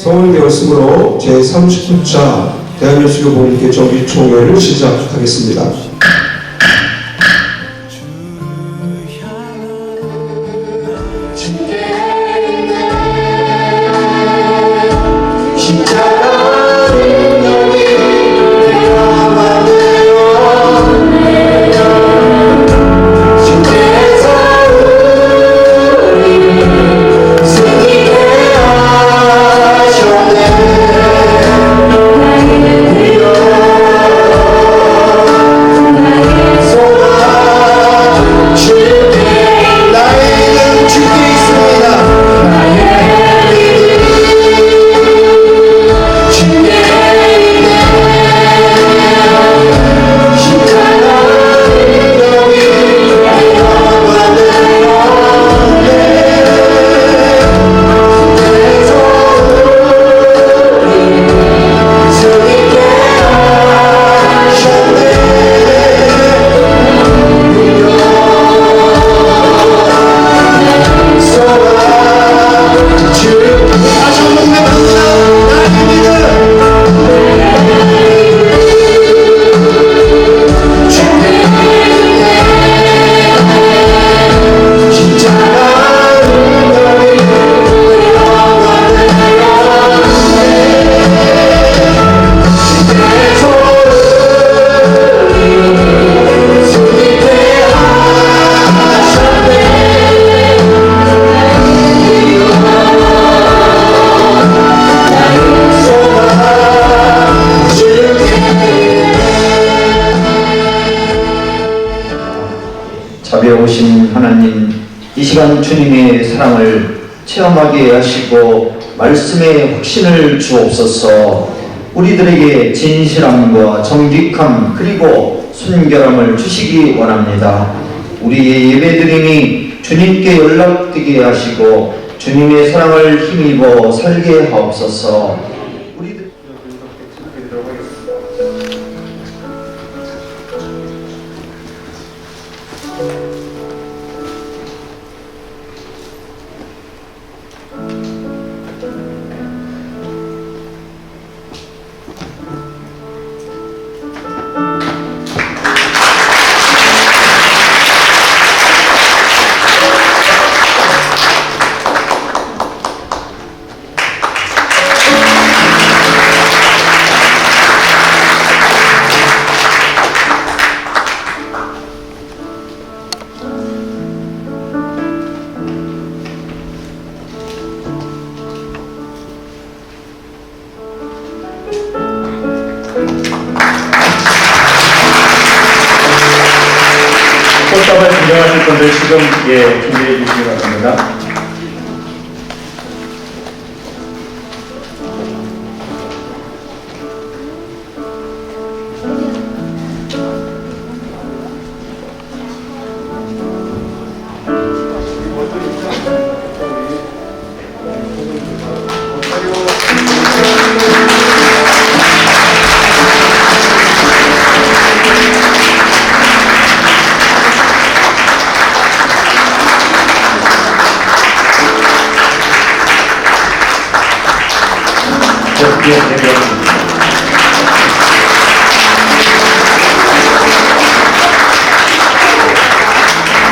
성원되었으므로 제39차 대한예수교 복음교회 정기총회를 시작하겠습니다. 자비로우신 하나님, 이 시간 주님의 사랑을 체험하게 하시고 말씀의 확신을 주옵소서. 우리들에게 진실함과 정직함 그리고 순결함을 주시기 원합니다. 우리의 예배드림이 주님께 연락되게 하시고 주님의 사랑을 힘입어 살게 하옵소서. 꽃다발 진정하실 분들 지금 준비해 주시기 바랍니다.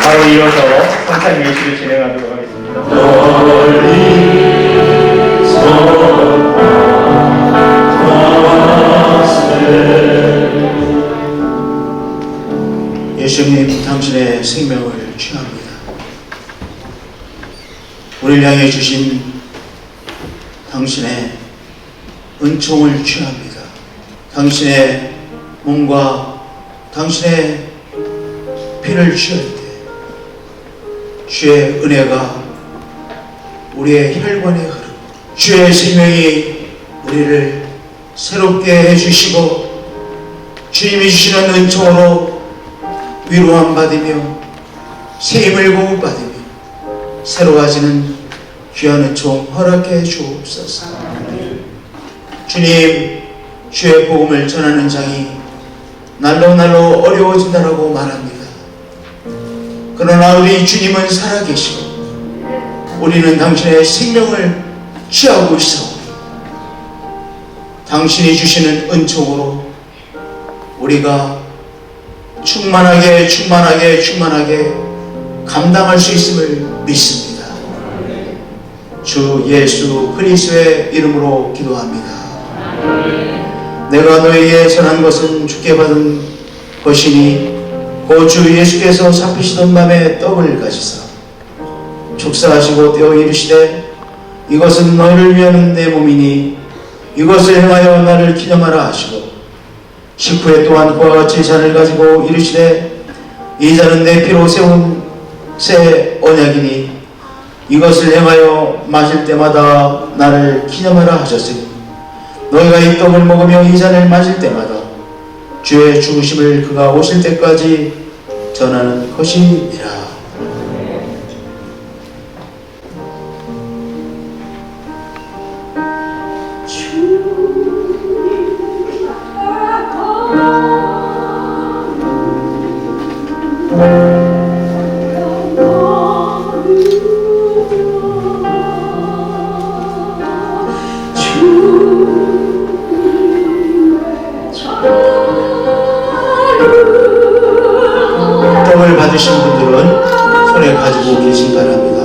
바로 이어서 성찬 예식을 진행하도록 하겠습니다. 예수님, 당신의 생명을 취합니다. 우리를 향해 주신 당신의 은총을 취합니다. 당신의 몸과 당신의 피를 취할 때 주의 은혜가 우리의 혈관에 흐르고 주의 생명이 우리를 새롭게 해주시고 주님이 주시는 은총으로 위로함 받으며 새힘을 공급받으며 새로워지는 귀한 은총 허락해 주옵소서. 주님, 주의 복음을 전하는 장이 날로 어려워진다라고 말합니다. 그러나 우리 주님은 살아계시고 우리는 당신의 생명을 취하고 있사오니 당신이 주시는 은총으로 우리가 충만하게 감당할 수 있음을 믿습니다. 주 예수 그리스도의 이름으로 기도합니다. 내가 너에게 전한 것은 주께 받은 것이니 곧 주 예수께서 잡히시던 밤에 떡을 가지사 축사하시고 떼어 이르시되 이것은 너희를 위하는 내 몸이니 이것을 행하여 나를 기념하라 하시고 식후에 또한 그와 같이 잔을 가지고 이르시되 이 잔은 내 피로 세운 새 언약이니 이것을 행하여 마실 때마다 나를 기념하라 하셨으니 너희가 이 떡을 먹으며 이 잔을 마실 때마다 주의 죽으심을 그가 오실 때까지 전하는 것이니라. 떡을 받으신 분들은 손에 가지고 계신 바랍니다.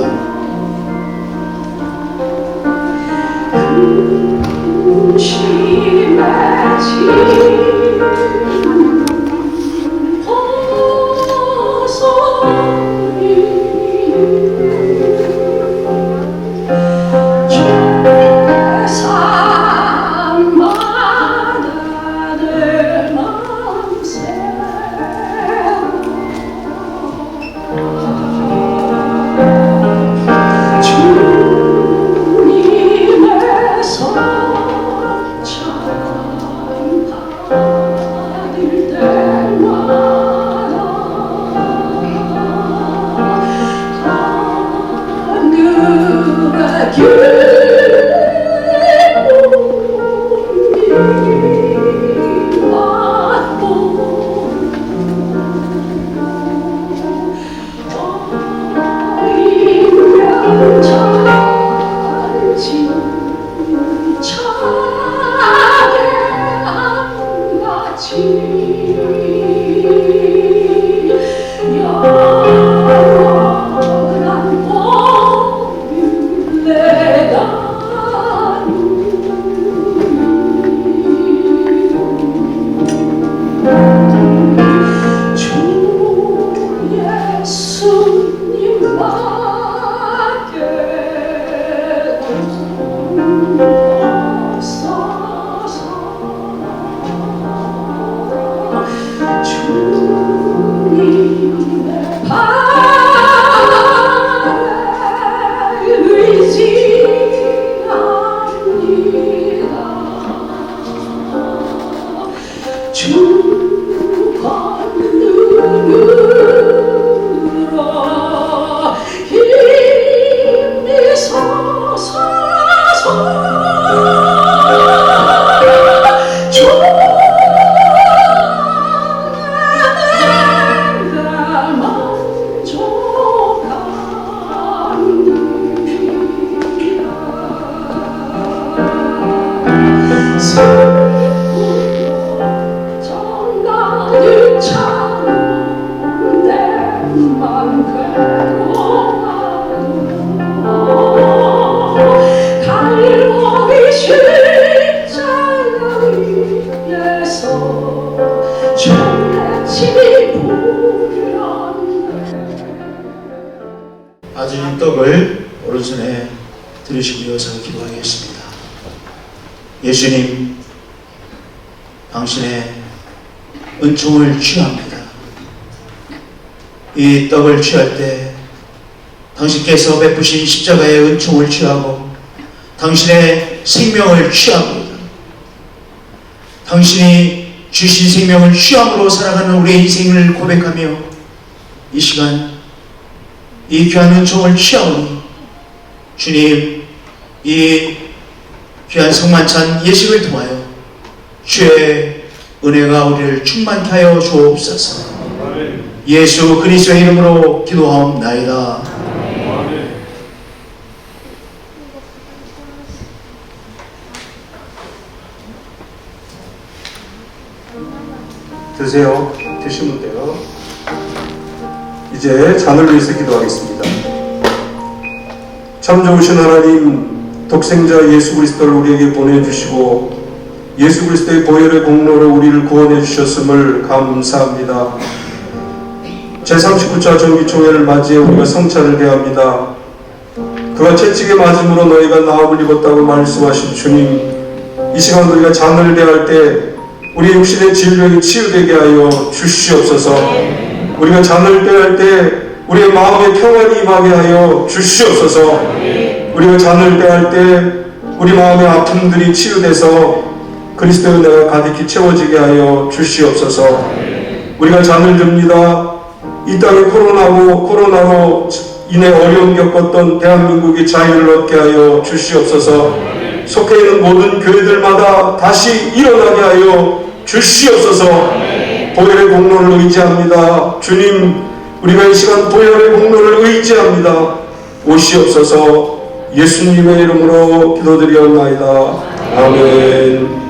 받으신 떡을 오른손에 들으시고 이어서 기도하겠습니다. 예수님, 당신의 은총을 취합니다. 이 떡을 취할 때 당신께서 베푸신 십자가의 은총을 취하고 당신의 생명을 취합니다. 당신이 주신 생명을 취함으로 살아가는 우리의 인생을 고백하며 이 시간 이 귀한 은총을 취하오니 주님, 이 귀한 성만찬 예식을 통하여 주의 은혜가 우리를 충만케 하여 주옵소서. 예수 그리스도의 이름으로 기도하옵나이다. 드세요. 드시면 돼요. 이제 잔을 위해서 기도하겠습니다. 참 좋으신 하나님, 독생자 예수 그리스도를 우리에게 보내주시고 예수 그리스도의 보혈의 공로로 우리를 구원해 주셨음을 감사합니다. 제39차 정기총회를 맞이해 우리가 성찬을 대합니다. 그가 채찍에 맞음으로 너희가 나음을 입었다고 말씀하신 주님, 이 시간 우리가 잔을 대할 때 우리 육신의 질병이 치유되게 하여 주시옵소서. 우리가 잔을 대할 때 우리의 마음에 평안이 임하게 하여 주시옵소서. 우리가 잔을 대할 때 우리 마음의 아픔들이 치유돼서 그리스도의 은혜가 가득히 채워지게 하여 주시옵소서. 우리가 잔을 듭니다. 이 땅에 코로나로 인해 어려움 겪었던 대한민국의 자유를 얻게 하여 주시옵소서. 속해 있는 모든 교회들마다 다시 일어나게 하여 주시옵소서. 보혈의 공로를 의지합니다. 주님, 우리가 이 시간 보혈의 공로를 의지합니다. 오시옵소서. 예수님의 이름으로 기도드리옵나이다. 아멘.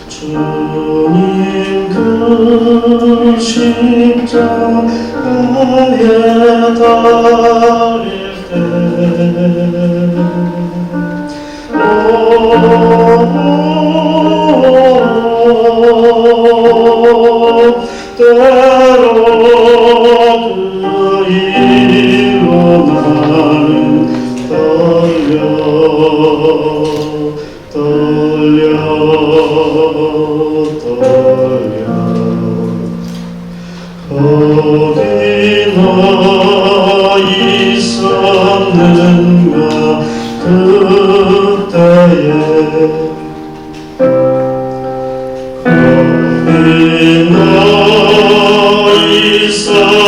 주님 그 십자가에 달릴 때 때로 그 일로 나는 떨려 거기나 있었는가 그때에 거기나 있었는가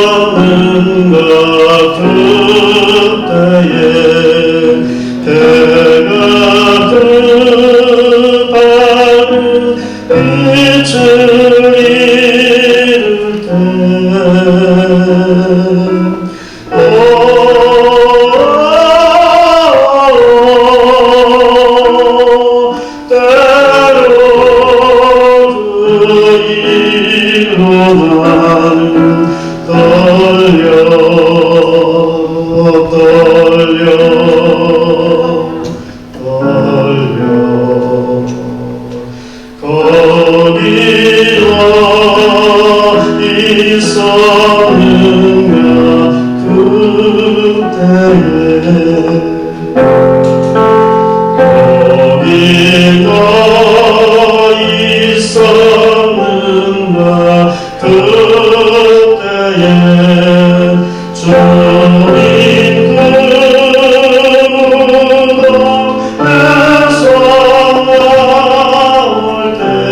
그때에 해가 그 밝은 빛을 잃을 때 때로 그 일로 나는 떨려 거기와 있었는가 그때에 거기가 있었는가 그때에 주님 그무덤에서 나올 때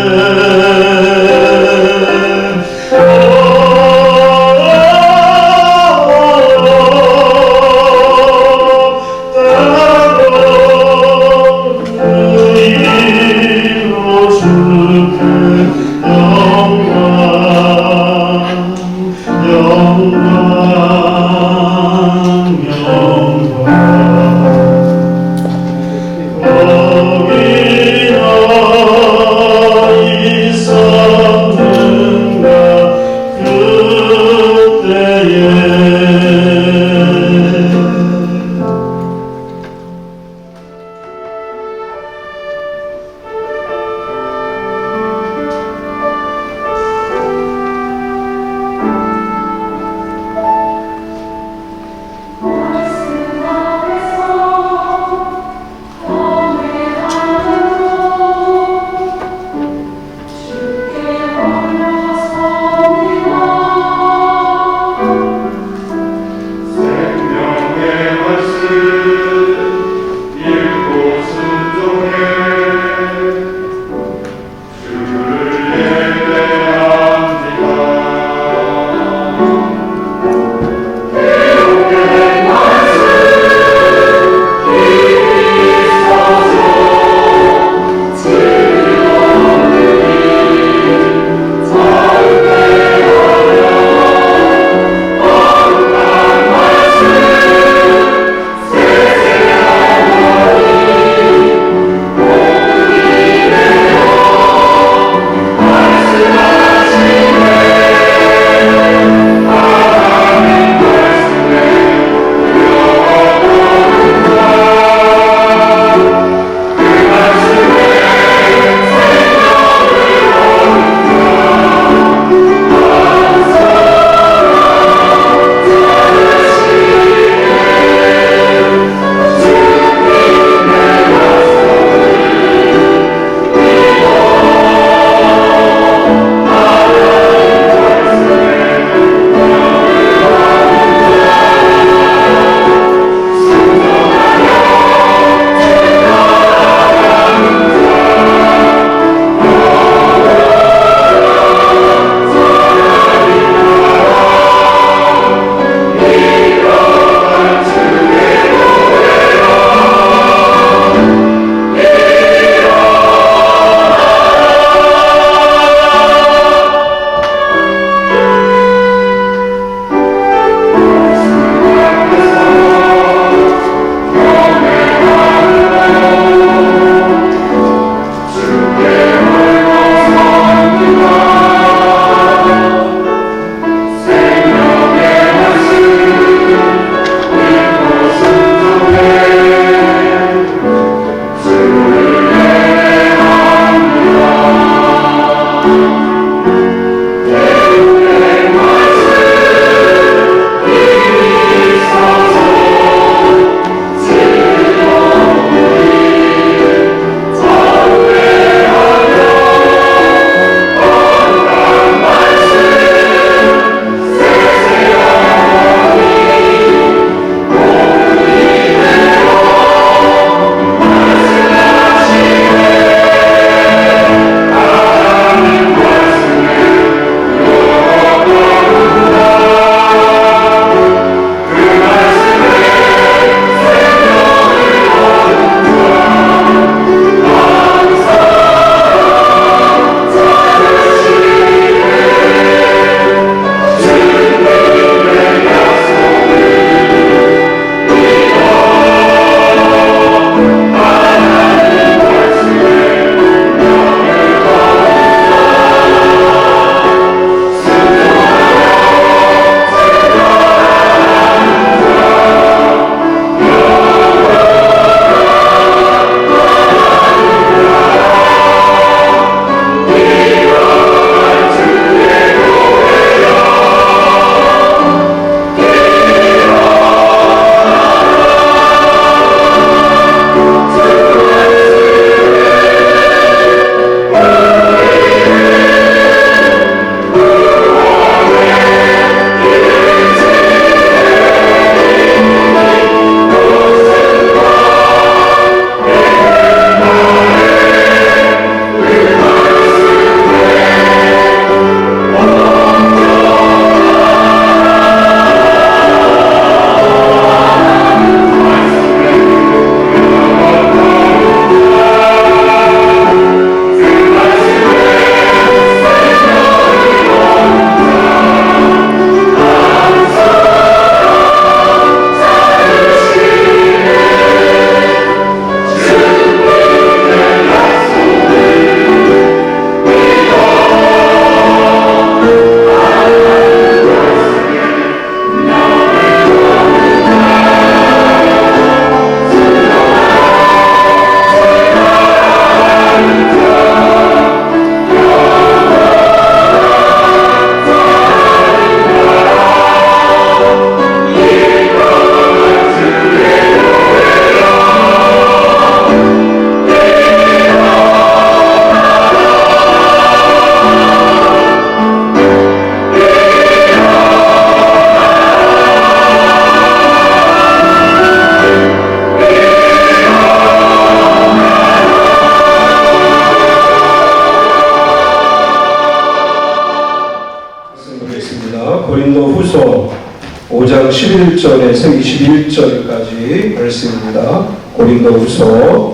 11절에서 21절까지 말씀입니다. 고린도후서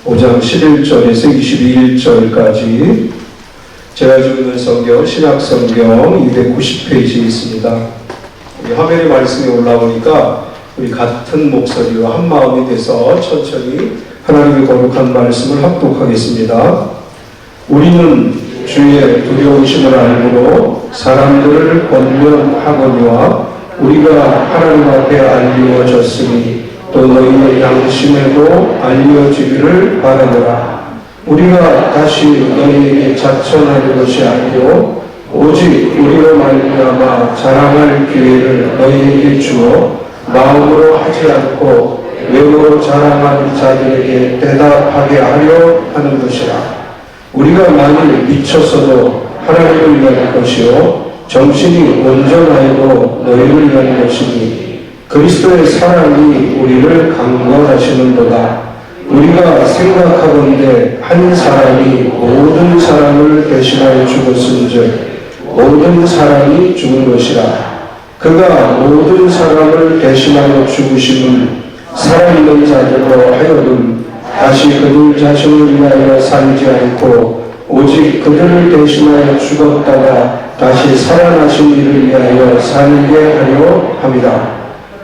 5장 11절에서 21절까지 제가 지고 있는 성경 신약성경 290페이지에 있습니다. 우리 화면에 말씀이 올라오니까 우리 같은 목소리로 한 마음이 돼서 천천히 하나님의 거룩한 말씀을 합독하겠습니다. 우리는 주의 두려우심을 알므로 사람들을 권면하거니와 우리가 하나님 앞에 알리워졌으니 또 너희의 양심에도 알려지기를 바라노라. 우리가 다시 너희에게 자천하는 것이 아니요 오직 우리로 말미암아 자랑할 기회를 너희에게 주어 마음으로 하지 않고 외모로 자랑하는 자들에게 대답하게 하려 하는 것이라. 우리가 만일 미쳤어도 하나님을 위한 것이요 정신이 온전하여도 너희를 위한 것이니 그리스도의 사랑이 우리를 강권하시는도다. 우리가 생각하건대 한 사람이 모든 사람을 대신하여 죽었은즉 모든 사람이 죽은 것이라. 그가 모든 사람을 대신하여 죽으심은 살아있는 자들로 하여금 다시 그들 자신을 위하여 살지 않고 오직 그들을 대신하여 죽었다가 다시 살아나신 이를 위하여 살게 하려 함이라.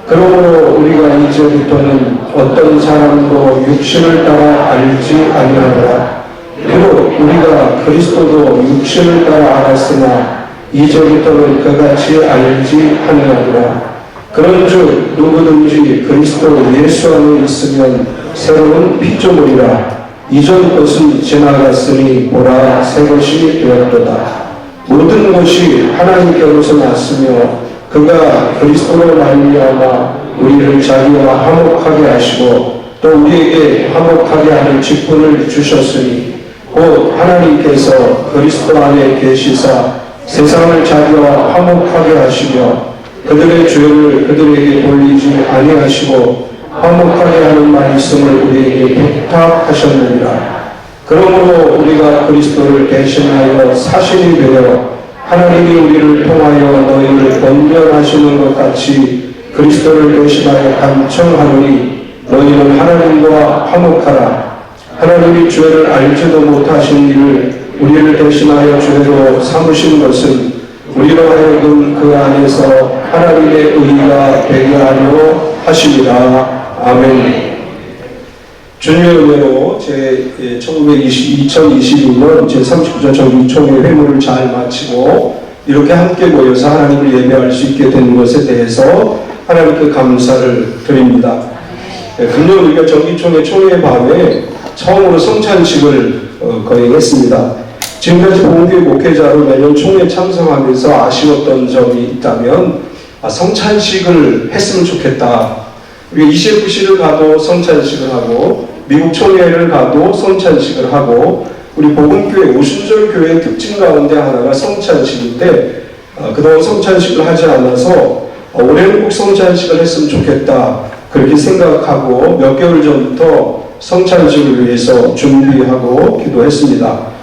그러므로 우리가 이제부터는 어떤 사람도 육신을 따라 알지 아니하노라. 비록 우리가 그리스도도 육신을 따라 알았으나 이제부터는 그같이 알지 아니하노라. 그런즉 누구든지 그리스도 예수 안에 있으면 새로운 피조물이라. 이전 것은 지나갔으니 보라 새 것이 되었도다. 모든 것이 하나님께로서 났으며 그가 그리스도로 말미암아 우리를 자기와 화목하게 하시고 또 우리에게 화목하게 하는 직분을 주셨으니 곧 하나님께서 그리스도 안에 계시사 세상을 자기와 화목하게 하시며 그들의 죄를 그들에게 돌리지 아니하시고 화목하게 하는 말씀을 우리에게 부탁하셨느니라. 그러므로 우리가 그리스도를 대신하여 사신이 되어 하나님이 우리를 통하여 너희를 권면하시는 것 같이 그리스도를 대신하여 간청하노니 너희는 하나님과 화목하라. 하나님이 죄를 알지도 못하신 이를 우리를 대신하여 죄로 삼으신 것은 우리로 하여금 그 안에서 하나님의 의가 되게 하려 하심이라. 아멘. 주님의 은혜로 2022년 제39차 정기총회 회무를 잘 마치고 이렇게 함께 모여서 하나님을 예배할 수 있게 된 것에 대해서 하나님께 감사를 드립니다. 금년 우리가 정기총회 총회 밤에 처음으로 성찬식을 거행했습니다. 지금까지 보험교회 목회자로 매년 총회 참석하면서 아쉬웠던 점이 있다면 성찬식을 했으면 좋겠다. 우리가 ECFC를 가도 성찬식을 하고 미국 총회를 가도 성찬식을 하고 우리 복음교회 오순절교회의 특징 가운데 하나가 성찬식인데 그동안 성찬식을 하지 않아서 올해는 꼭 성찬식을 했으면 좋겠다 그렇게 생각하고 몇 개월 전부터 성찬식을 위해서 준비하고 기도했습니다.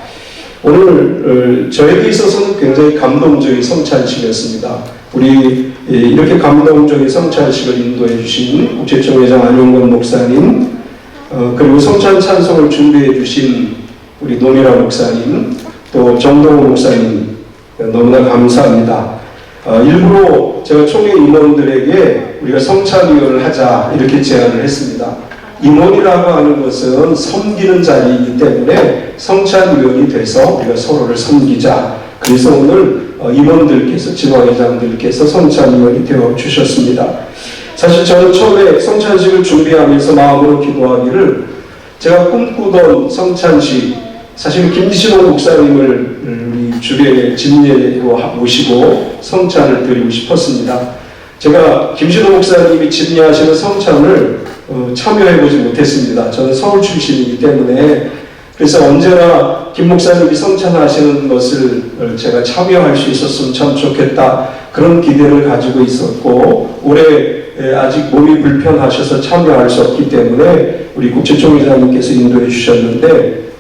오늘 저에게 있어서는 굉장히 감동적인 성찬식이었습니다. 우리 이렇게 감동적인 성찬식을 인도해 주신 국제총회장 안용건 목사님 그리고 성찬 찬송을 준비해 주신 우리 노미라 목사님 또 정동호 목사님 너무나 감사합니다. 일부러 제가 총회 임원들에게 우리가 성찬위원을 하자 이렇게 제안을 했습니다. 임원이라고 하는 것은 섬기는 자리이기 때문에 성찬위원이 돼서 우리가 서로를 섬기자. 그래서 오늘 임원들께서 지방회장들께서 성찬위원이 되어 주셨습니다. 사실 저는 처음에 성찬식을 준비하면서 마음으로 기도하기를 제가 꿈꾸던 성찬식 사실 김신호 목사님을 우리 주례 진례로 모시고 성찬을 드리고 싶었습니다. 제가 김신호 목사님이 진례하시는 성찬을 참여해보지 못했습니다. 저는 서울 출신이기 때문에 그래서 언제나 김 목사님이 성찬하시는 것을 제가 참여할 수 있었으면 참 좋겠다 그런 기대를 가지고 있었고 올해 아직 몸이 불편하셔서 참여할 수 없기 때문에 우리 국제총회장님께서 인도해 주셨는데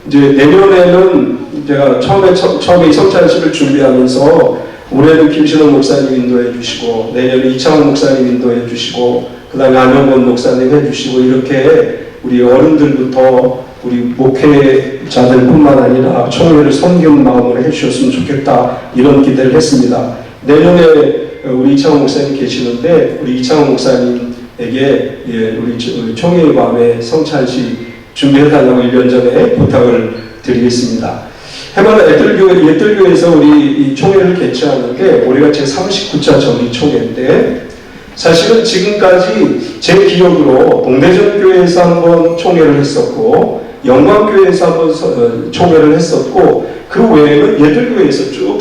이제 내년에는 제가 처음에 이 성찬식을 준비하면서 올해는 김신호 목사님 인도해 주시고 내년에 이창호 목사님 인도해 주시고 그 다음에 안영권 목사님 해주시고 이렇게 우리 어른들부터 우리 목회자들뿐만 아니라 총회를 섬기는 마음으로 해주셨으면 좋겠다 이런 기대를 했습니다. 내년에 우리 이창호 목사님 계시는데 우리 이창호 목사님에게 우리 총회의 밤에 성찬식 준비해달라고 1년 전에 부탁을 드리겠습니다. 해마다 옛들교에서 우리 이 총회를 개최하는 게 올해가 제 39차 정기 총회인데 사실은 지금까지 제 기억으로 동대전교회에서 한번 총회를 했었고 영광교회에서 한번 총회를 했었고 그 외에는 옛들교회에서 쭉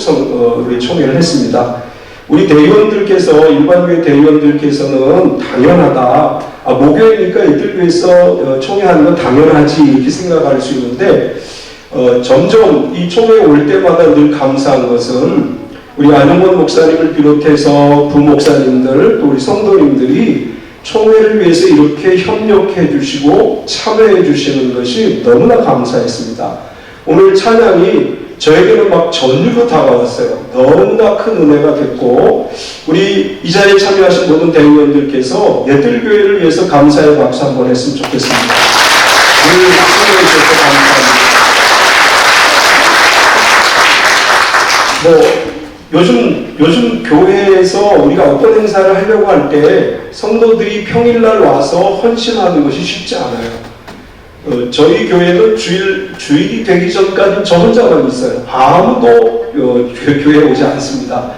우리 총회를 했습니다. 우리 대의원들께서 일반교회 대의원들께서는 당연하다. 목요일이니까 옛들교회에서 총회하는 건 당연하지 이렇게 생각할 수 있는데 점점 이 총회에 올 때마다 늘 감사한 것은 우리 안영권 목사님을 비롯해서 부목사님들 또 우리 성도님들이 총회를 위해서 이렇게 협력해 주시고 참여해 주시는 것이 너무나 감사했습니다. 오늘 찬양이 저에게는 막 전율로 다가왔어요. 너무나 큰 은혜가 됐고 우리 이 자리에 참여하신 모든 대의원들께서 옛들교회를 위해서 감사의 박수 한번 했으면 좋겠습니다. 오늘 참여해 주셔서 감사합니다. 요즘 교회에서 우리가 어떤 행사를 하려고 할 때 성도들이 평일날 와서 헌신하는 것이 쉽지 않아요. 저희 교회는 주일이 되기 전까지 저 혼자만 있어요. 아무도 교회에 오지 않습니다.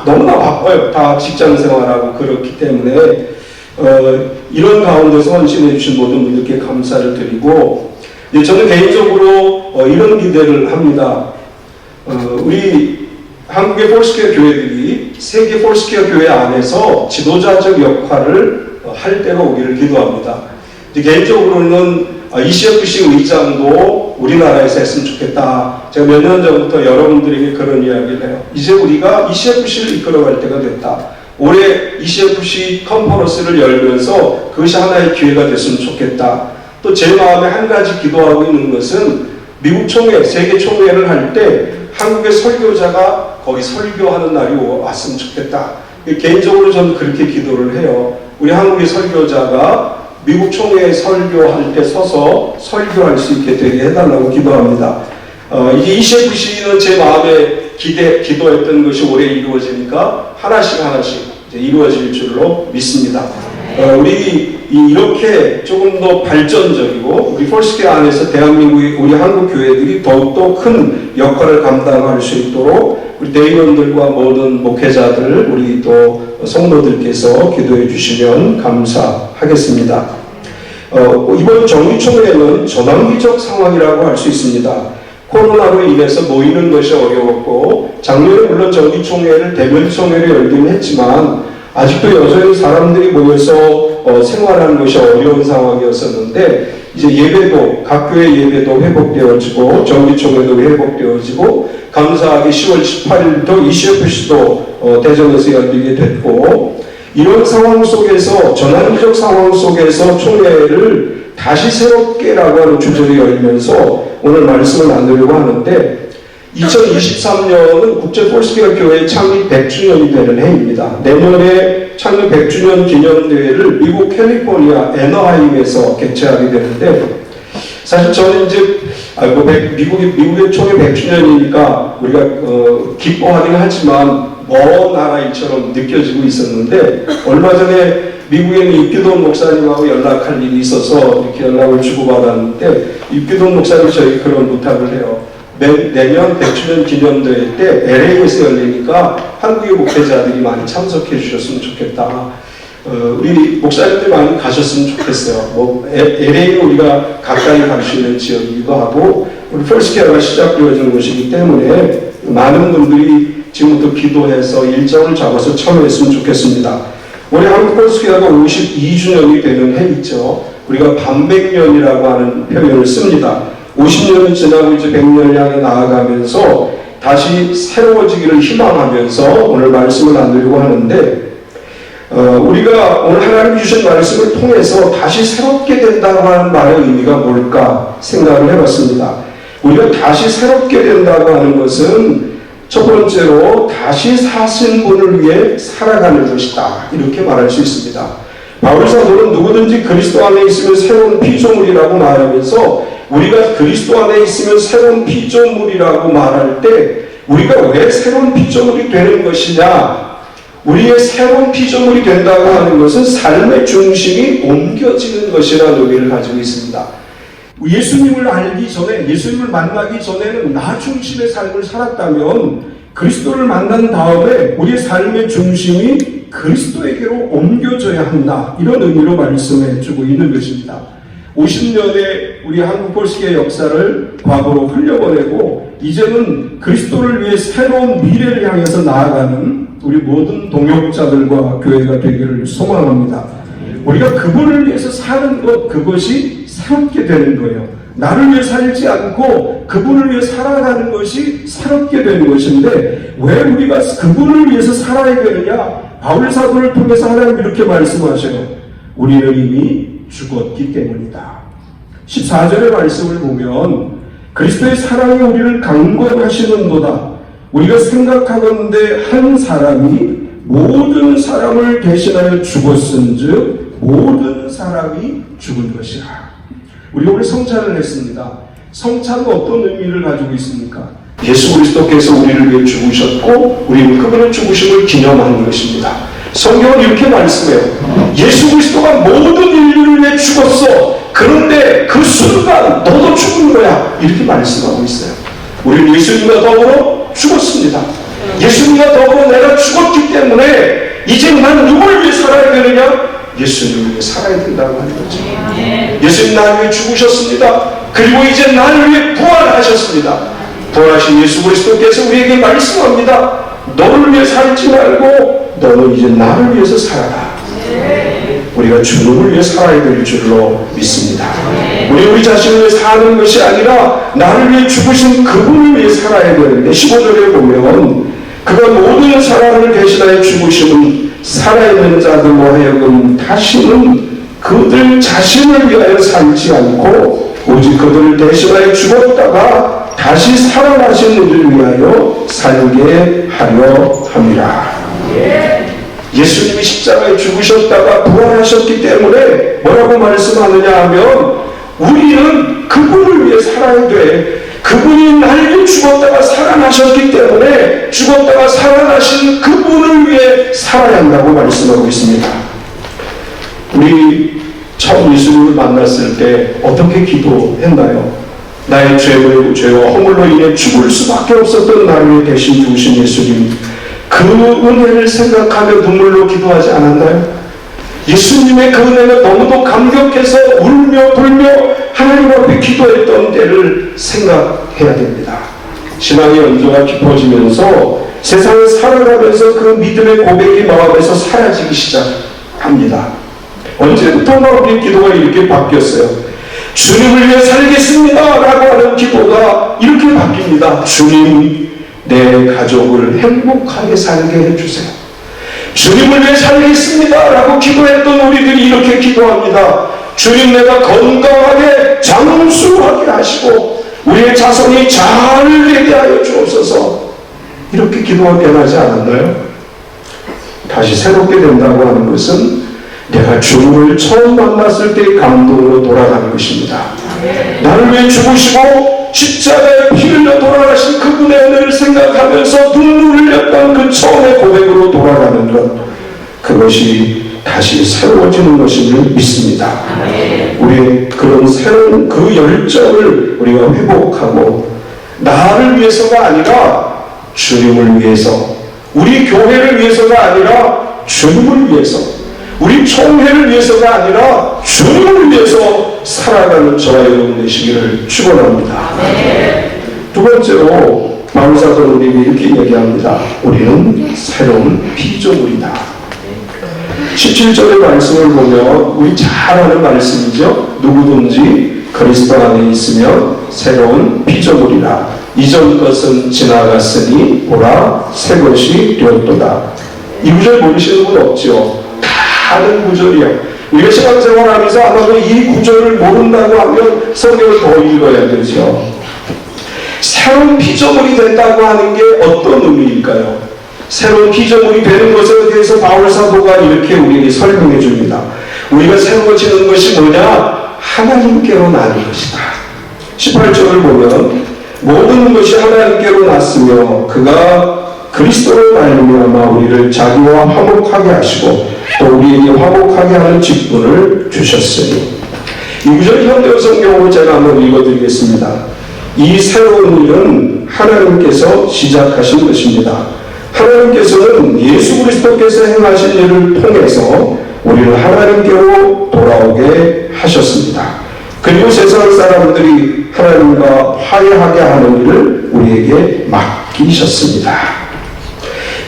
너무나 바빠요. 다 직장 생활하고 그렇기 때문에 이런 가운데서 헌신해 주신 모든 분들께 감사를 드리고 저는 개인적으로 이런 기대를 합니다. 우리 한국의 폴스케어 교회들이 세계 폴스케어 교회 안에서 지도자적 역할을 할 때가 오기를 기도합니다. 개인적으로는 ECFC 의장도 우리나라에서 했으면 좋겠다. 제가 몇 년 전부터 여러분들에게 그런 이야기를 해요. 이제 우리가 ECFC를 이끌어갈 때가 됐다. 올해 ECFC 컨퍼런스를 열면서 그것이 하나의 기회가 됐으면 좋겠다. 또 제 마음에 한 가지 기도하고 있는 것은 미국 총회, 세계 총회를 할 때 한국의 설교자가 거기 설교하는 날이 왔으면 좋겠다. 개인적으로 저는 그렇게 기도를 해요. 우리 한국의 설교자가 미국 총회에 설교할 때 서서 설교할 수 있게 되게 해달라고 기도합니다. 이게 ECFC는 제 마음에 기도했던 것이 올해 이루어지니까 하나씩 이제 이루어질 줄로 믿습니다. 우리 이렇게 조금 더 발전적이고 우리 폴스케어 안에서 대한민국의 우리 한국 교회들이 더욱더 큰 역할을 감당할 수 있도록 우리 대의원들과 모든 목회자들 우리 또 성도들께서 기도해 주시면 감사하겠습니다. 이번 정기총회는 전환기적 상황이라고 할 수 있습니다. 코로나로 인해서 모이는 것이 어려웠고 작년에 물론 정기총회를 대면총회를 열긴 했지만 아직도 여전히 사람들이 모여서 생활하는 것이 어려운 상황이었었는데 이제 예배도 각 교회 예배도 회복되어지고 정기총회도 회복되어지고 감사하게 10월 18일부터 ECFC도 대전에서 열리게 됐고 이런 상황 속에서 전환기적 상황 속에서 총회를 다시 새롭게라고 하는 주제를 열면서 오늘 말씀을 나누려고 하는데 2023년은 국제 폴스케어 교회 창립 100주년이 되는 해입니다. 내년에 창립 100주년 기념대회를 미국 캘리포니아 애너하임에서 개최하게 되는데 사실 저는 이제 미국의 총회 100주년이니까 우리가 기뻐하긴 하지만 먼 나라일처럼 느껴지고 있었는데 얼마 전에 미국에 있는 입기돈 목사님하고 연락할 일이 있어서 이렇게 연락을 주고받았는데 입기돈 목사님이 저희 그런 부탁을 해요. 내년 100주년 기념대회 때 LA에서 열리니까 한국의 목회자들이 많이 참석해 주셨으면 좋겠다. 우리 목사님들 많이 가셨으면 좋겠어요. LA는 우리가 가까이 갈 수 있는 지역이기도 하고 우리 폴스케어가 시작되어지는 곳이기 때문에 많은 분들이 지금부터 기도해서 일정을 잡아서 참여했으면 좋겠습니다. 올해 한국 폴스케어가 52주년이 되는 해이죠. 우리가 반백년이라고 하는 표현을 씁니다. 50년이 지나고 이제 100년을 향해 나아가면서 다시 새로워지기를 희망하면서 오늘 말씀을 나누려고 하는데 우리가 오늘 하나님 주신 말씀을 통해서 다시 새롭게 된다고 하는 말의 의미가 뭘까 생각을 해봤습니다. 우리가 다시 새롭게 된다고 하는 것은 첫 번째로 다시 사신 분을 위해 살아가는 것이다. 이렇게 말할 수 있습니다. 바울 사도는 누구든지 그리스도 안에 있으면 새로운 피조물이라고 말하면서 우리가 그리스도 안에 있으면 새로운 피조물이라고 말할 때 우리가 왜 새로운 피조물이 되는 것이냐? 우리의 새로운 피조물이 된다고 하는 것은 삶의 중심이 옮겨지는 것이라는 의미를 가지고 있습니다. 예수님을 알기 전에, 예수님을 만나기 전에는 나 중심의 삶을 살았다면 그리스도를 만난 다음에 우리의 삶의 중심이 그리스도에게로 옮겨져야 한다. 이런 의미로 말씀해 주고 있는 것입니다. 50년의 우리 한국 볼시계의 역사를 과거로 흘려보내고 이제는 그리스도를 위해 새로운 미래를 향해서 나아가는 우리 모든 동역자들과 교회가 되기를 소망합니다. 우리가 그분을 위해서 사는 것, 그것이 새롭게 되는 거예요. 나를 위해 살지 않고 그분을 위해 살아가는 것이 새롭게 되는 것인데 왜 우리가 그분을 위해서 살아야 되느냐? 바울 사도를 통해서 하나님 이렇게 말씀하셔요. 우리는 이미 죽었기 때문이다. 14절의 말씀을 보면 그리스도의 사랑이 우리를 강권하시는도다. 우리가 생각하건대 한 사람이 모든 사람을 대신하여 죽었은즉 모든 사람이 죽은 것이라. 우리가 오늘 성찬을 했습니다. 성찬은 어떤 의미를 가지고 있습니까? 예수 그리스도께서 우리를 위해 죽으셨고 우리는 그분의 죽으심을 기념하는 것입니다. 성경은 이렇게 말씀해요. 예수 그리스도가 모든 인류를 위해 죽었어. 그런데 그 순간 너도 죽은 거야. 이렇게 말씀하고 있어요. 우리는 예수님과 더불어 죽었습니다. 예수님과 더불어 내가 죽었기 때문에 이제 난 누구를 위해 살아야 되느냐? 예수님을 위해 살아야 된다고 하는 거죠. 예수님 나를 위해 죽으셨습니다. 그리고 이제 나를 위해 부활하셨습니다. 부활하신 예수 그리스도께서 우리에게 말씀합니다. 너를 위해 살지 말고 너는 이제 나를 위해서 살아라. 우리가 주님을 위해 살아야 될 줄로 믿습니다. 우리 자신을 위해 사는 것이 아니라 나를 위해 죽으신 그분을 위해 살아야 되는데 15절에 보면 그가 모든 사람을 대신하여 죽으심은 살아있는 자들로 하여금 다시는 그들 자신을 위하여 살지 않고 오직 그들을 대신하여 죽었다가 다시 살아나신 이를 위하여 살게 하려 함이라. 예수님이 십자가에 죽으셨다가 부활하셨기 때문에 뭐라고 말씀하느냐 하면 우리는 그분을 위해 살아야 돼. 그분이 날 위해 죽었다가 살아나셨기 때문에 죽었다가 살아나신 그분을 위해 살아야 한다고 말씀하고 있습니다. 우리 처음 예수님을 만났을 때 어떻게 기도했나요? 나의 죄와 허물로 인해 죽을 수밖에 없었던 나를 위해 대신 죽으신 예수님, 그 은혜를 생각하며 눈물로 기도하지 않았나요? 예수님의 그 은혜가 너무도 감격해서 울며 불며 하나님 앞에 기도했던 때를 생각해야 됩니다. 신앙의 연조가 깊어지면서 세상을 살아가면서 그 믿음의 고백이 마음에서 사라지기 시작합니다. 언제부턴가 우리 기도가 이렇게 바뀌었어요. 주님을 위해 살겠습니다 라고 하는 기도가 이렇게 바뀝니다. 주님, 내 가족을 행복하게 살게 해주세요. 주님을 위해 살겠습니다 라고 기도했던 우리들이 이렇게 기도합니다. 주님, 내가 건강하게 장수하게 하시고 우리의 자손이 잘 되게 하여 주옵소서. 이렇게 기도가 변하지 않았나요? 다시 새롭게 된다고 하는 것은 내가 주님을 처음 만났을 때의 감동으로 돌아가는 것입니다. 나를 위해 죽으시고 십자가에 피 흘려 돌아가신 그분의 은혜를 생각하면서 눈물을 흘렸던 그 처음의 고백으로 돌아가는 것, 그것이 다시 새로워지는 것임을 믿습니다. 우리의 그런 새로운 그 열정을 우리가 회복하고 나를 위해서가 아니라 주님을 위해서, 우리 교회를 위해서가 아니라 주님을 위해서, 우리 총회를 위해서가 아니라 주님을 위해서 살아가는 저와 여러분 되시기를 축원합니다. 두 번째로 바울 사도는 우리에게 이렇게 얘기합니다. 우리는 새로운 피조물이다. 17절의 말씀을 보면 우리 잘 아는 말씀이죠. 누구든지 그리스도 안에 있으면 새로운 피조물이라. 이전 것은 지나갔으니 보라 새 것이 되었도다. 이 구절 모르시는 분 없죠? 다른 구절이요. 우리가 신앙생활하면서 아마도 이 구절을 모른다고 하면 성경을 더 읽어야 되죠. 새로운 피조물이 됐다고 하는 게 어떤 의미일까요? 새로운 피조물이 되는 것에 대해서 바울 사도가 이렇게 우리에게 설명해 줍니다. 우리가 새로워지는 것이 뭐냐? 하나님께로 나는 것이다. 18절을 보면 모든 것이 하나님께로 났으며 그가 그리스도로 말미암아 우리를 자기와 화목하게 하시고 또 우리에게 화목하게 하는 직분을 주셨으니. 이 구절 현대어 성경으로 제가 한번 읽어드리겠습니다. 이 새로운 일은 하나님께서 시작하신 것입니다. 하나님께서는 예수 그리스도께서 행하신 일을 통해서 우리를 하나님께로 돌아오게 하셨습니다. 그리고 세상 사람들이 하나님과 화해하게 하는 일을 우리에게 맡기셨습니다.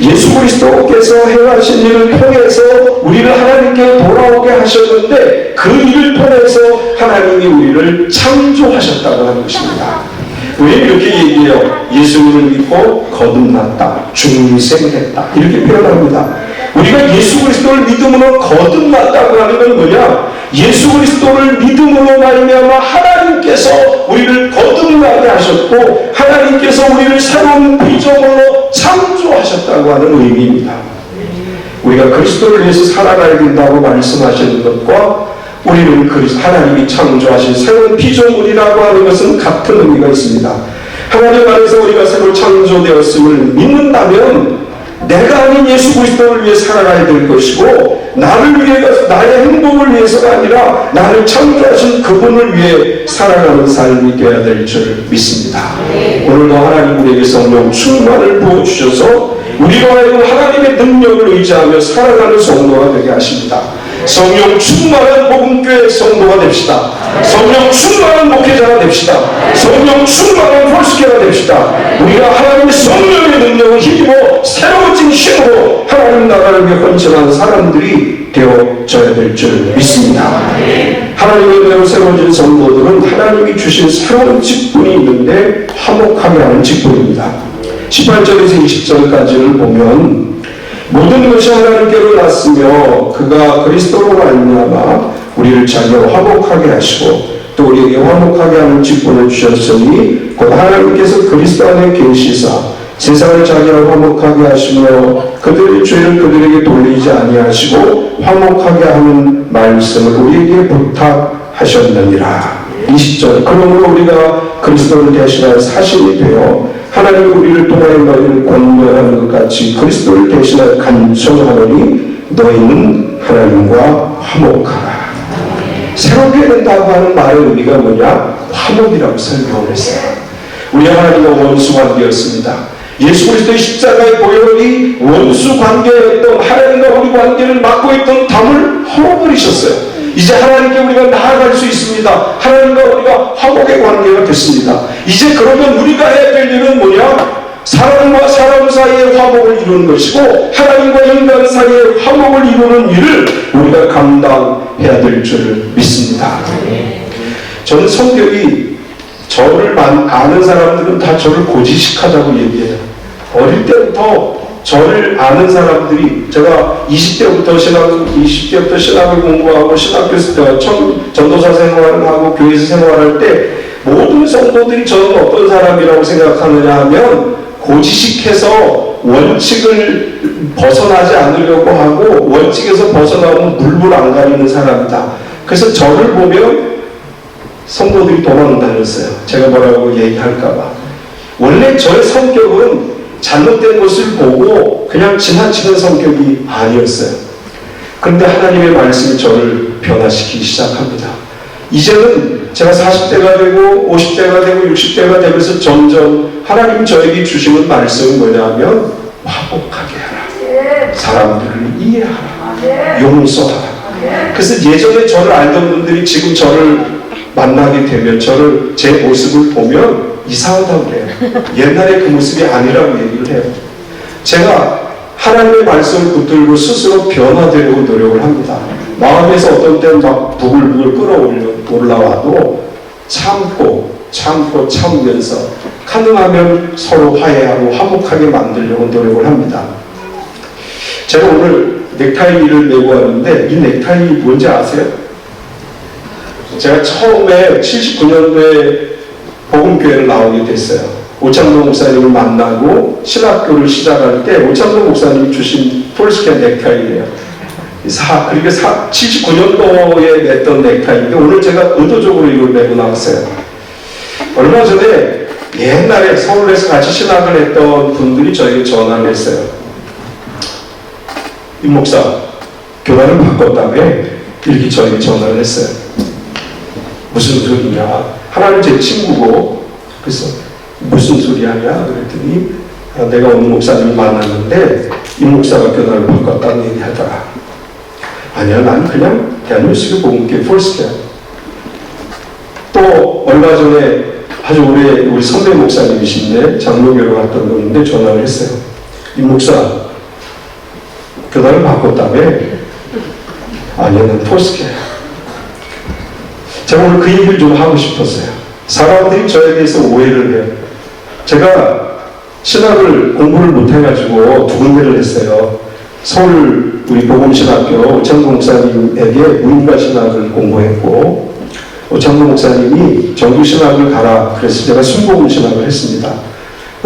예수 그리스도께서 행하신 일을 통해서 우리를 하나님께 돌아오게 하셨는데 그 일을 통해서 하나님이 우리를 창조하셨다고 하는 것입니다. 왜 이렇게 얘기해요? 예수님을 믿고 거듭났다, 중생했다 이렇게 표현합니다. 우리가 예수 그리스도를 믿음으로 거듭났다고 하는 건 뭐냐? 예수 그리스도를 믿음으로 말미암아 하나님께서 우리를 거듭나게 하셨고 하나님께서 우리를 새로운 피조물로 창조하셨다고 하는 의미입니다. 우리가 그리스도를 위해서 살아가야 된다고 말씀하시는 것과 우리는 하나님이 창조하신 새로운 피조물이라고 하는 것은 같은 의미가 있습니다. 하나님 안에서 우리가 새로 창조되었음을 믿는다면 내가 아닌 예수 그리스도를 위해 살아가야 될 것이고 나를 위해 나의 행복을 위해서가 아니라 나를 창조하신 그분을 위해 살아가는 삶이 되어야 될 줄 믿습니다. 오늘도 하나님 우리에게 성령 충만을 부어주셔서 우리가 하나님의 능력을 의지하며 살아가는 성도가 되게 하십니다. 성령 충만한 복음교회 성도가 됩시다. 성령 충만한 목회자가 됩시다. 성령 충만한 홀스케가 됩시다. 우리가 하나님의 성령의 능력을 힘입어 새로워진 힘으로 하나님 나라를 위해 헌신하는 사람들이 되어져야 될 줄 믿습니다. 하나님의 은혜로 새로워진 성도들은 하나님이 주신 새로운 직분이 있는데 화목하게 하는 직분입니다. 18절에서 20절까지를 보면 모든 것이 하나님께로 났으며 그가 그리스도로 말미암아 우리를 자기와 화목하게 하시고 또 우리에게 화목하게 하는 직분을 주셨으니 곧 하나님께서 그리스도 안에 계시사 세상을 자기와 화목하게 하시며 그들의 죄를 그들에게 돌리지 아니하시고 화목하게 하는 말씀을 우리에게 부탁하셨느니라. 20절 그러므로 우리가 그리스도를 대신하여 사신이 되어 하나님이 우리를 통하여 너희를 권면하는 것 같이 그리스도를 대신하여 간청하노니 너희는 하나님과 화목하라. 새롭게 된다고 하는 말의 의미가 뭐냐? 화목이라고 설명을 했어요. 우리 하나님과 원수 관계였습니다. 예수 그리스도의 십자가의 보혈이 원수 관계였던 하나님과 우리 관계를 막고 있던 담을 헐어버리셨어요. 이제 하나님께 우리가 나아갈 수 있습니다. 하나님과 우리가 화목의 관계가 됐습니다. 이제 그러면 우리가 해야 될 일은 뭐냐? 사람과 사람 사이의 화목을 이루는 것이고 하나님과 인간 사이의 화목을 이루는 일을 우리가 감당해야 될 줄 믿습니다. 저는 성격이 저를 아는 사람들은 다 저를 고지식하자고 얘기해요. 어릴 때부터 저를 아는 사람들이 제가 20대부터 신학을 공부하고 신학교 전도사 생활을 하고 교회에서 생활할 때 모든 성도들이 저는 어떤 사람이라고 생각하느냐 하면 고지식해서 원칙을 벗어나지 않으려고 하고 원칙에서 벗어나면 물불 안 가리는 사람이다. 그래서 저를 보면 성도들이 도망다녔어요. 제가 뭐라고 얘기할까봐. 원래 저의 성격은 잘못된 것을 보고 그냥 지나치는 성격이 아니었어요. 그런데 하나님의 말씀이 저를 변화시키기 시작합니다. 이제는 제가 40대가 되고 50대가 되고 60대가 되면서 점점 하나님 저에게 주시는 말씀은 뭐냐면 화목하게 하라. 사람들을 이해하라. 용서하라. 그래서 예전에 저를 알던 분들이 지금 저를 만나게 되면 제 모습을 보면 이상하다고 그래요. 옛날에 그 모습이 아니라고 얘기를 해요. 제가 하나님의 말씀을 붙들고 스스로 변화되려고 노력을 합니다. 마음에서 어떤 때는 막 부글부글 올라와도 참으면서 가능하면 서로 화해하고 화목하게 만들려고 노력을 합니다. 제가 오늘 넥타이를 메고 왔는데 이 넥타이 뭔지 아세요? 제가 처음에 79년도에 복음교회를 나오게 됐어요. 오창동 목사님을 만나고 신학교를 시작할 때 오창동 목사님이 주신 폴스케 넥타이예요. 그러니까 79년도에 냈던 넥타이인데 오늘 제가 의도적으로 이걸 메고 나왔어요. 얼마 전에 옛날에 서울에서 같이 신학을 했던 분들이 저에게 전화를 했어요. 임 목사, 교단을 바꿨다며 이렇게 저에게 전화를 했어요. 무슨 소리냐? 하나는 제 친구고, 그래서 무슨 소리 하냐? 그랬더니 내가 오늘 목사님을 만났는데 이 목사가 교단을 바꿨다는 얘기 하더라. 아니야, 난 그냥 대한민국의 복음교회 폴스케야. 또 얼마 전에 아주 오래 우리 선배 목사님이신데 장로교로 갔던 분인데 전화를 했어요. 이 목사, 교단을 바꿨다며? 아니야, 난 폴스케야. 제가 오늘 그 얘기를 좀 하고 싶었어요. 사람들이 저에 대해서 오해를 해요. 제가 신학을 공부를 못해가지고 두 군데를 했어요. 서울 우리 복음신학교 오창동 목사님에게 문과 신학을 공부했고, 오창동 목사님이 정규신학을 가라 그래서 제가 순복음신학을 했습니다.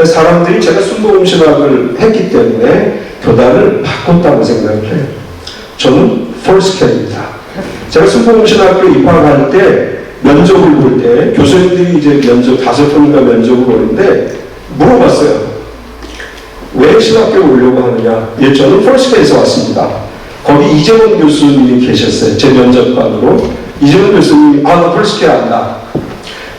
사람들이 제가 순복음신학을 했기 때문에 교단을 바꿨다고 생각을 해요. 저는 폴스케입니다. 제가 순복음신학교 입학할 때 면접을 볼 때 교수님들이 이제 면접 5번인가 면접을 보는데 물어봤어요. 왜 신학교에 오려고 하느냐? 예, 저는 폴스케에서 왔습니다. 거기 이재원 교수님이 계셨어요. 제 면접관으로. 이재원 교수님이 나 폴스케 한다.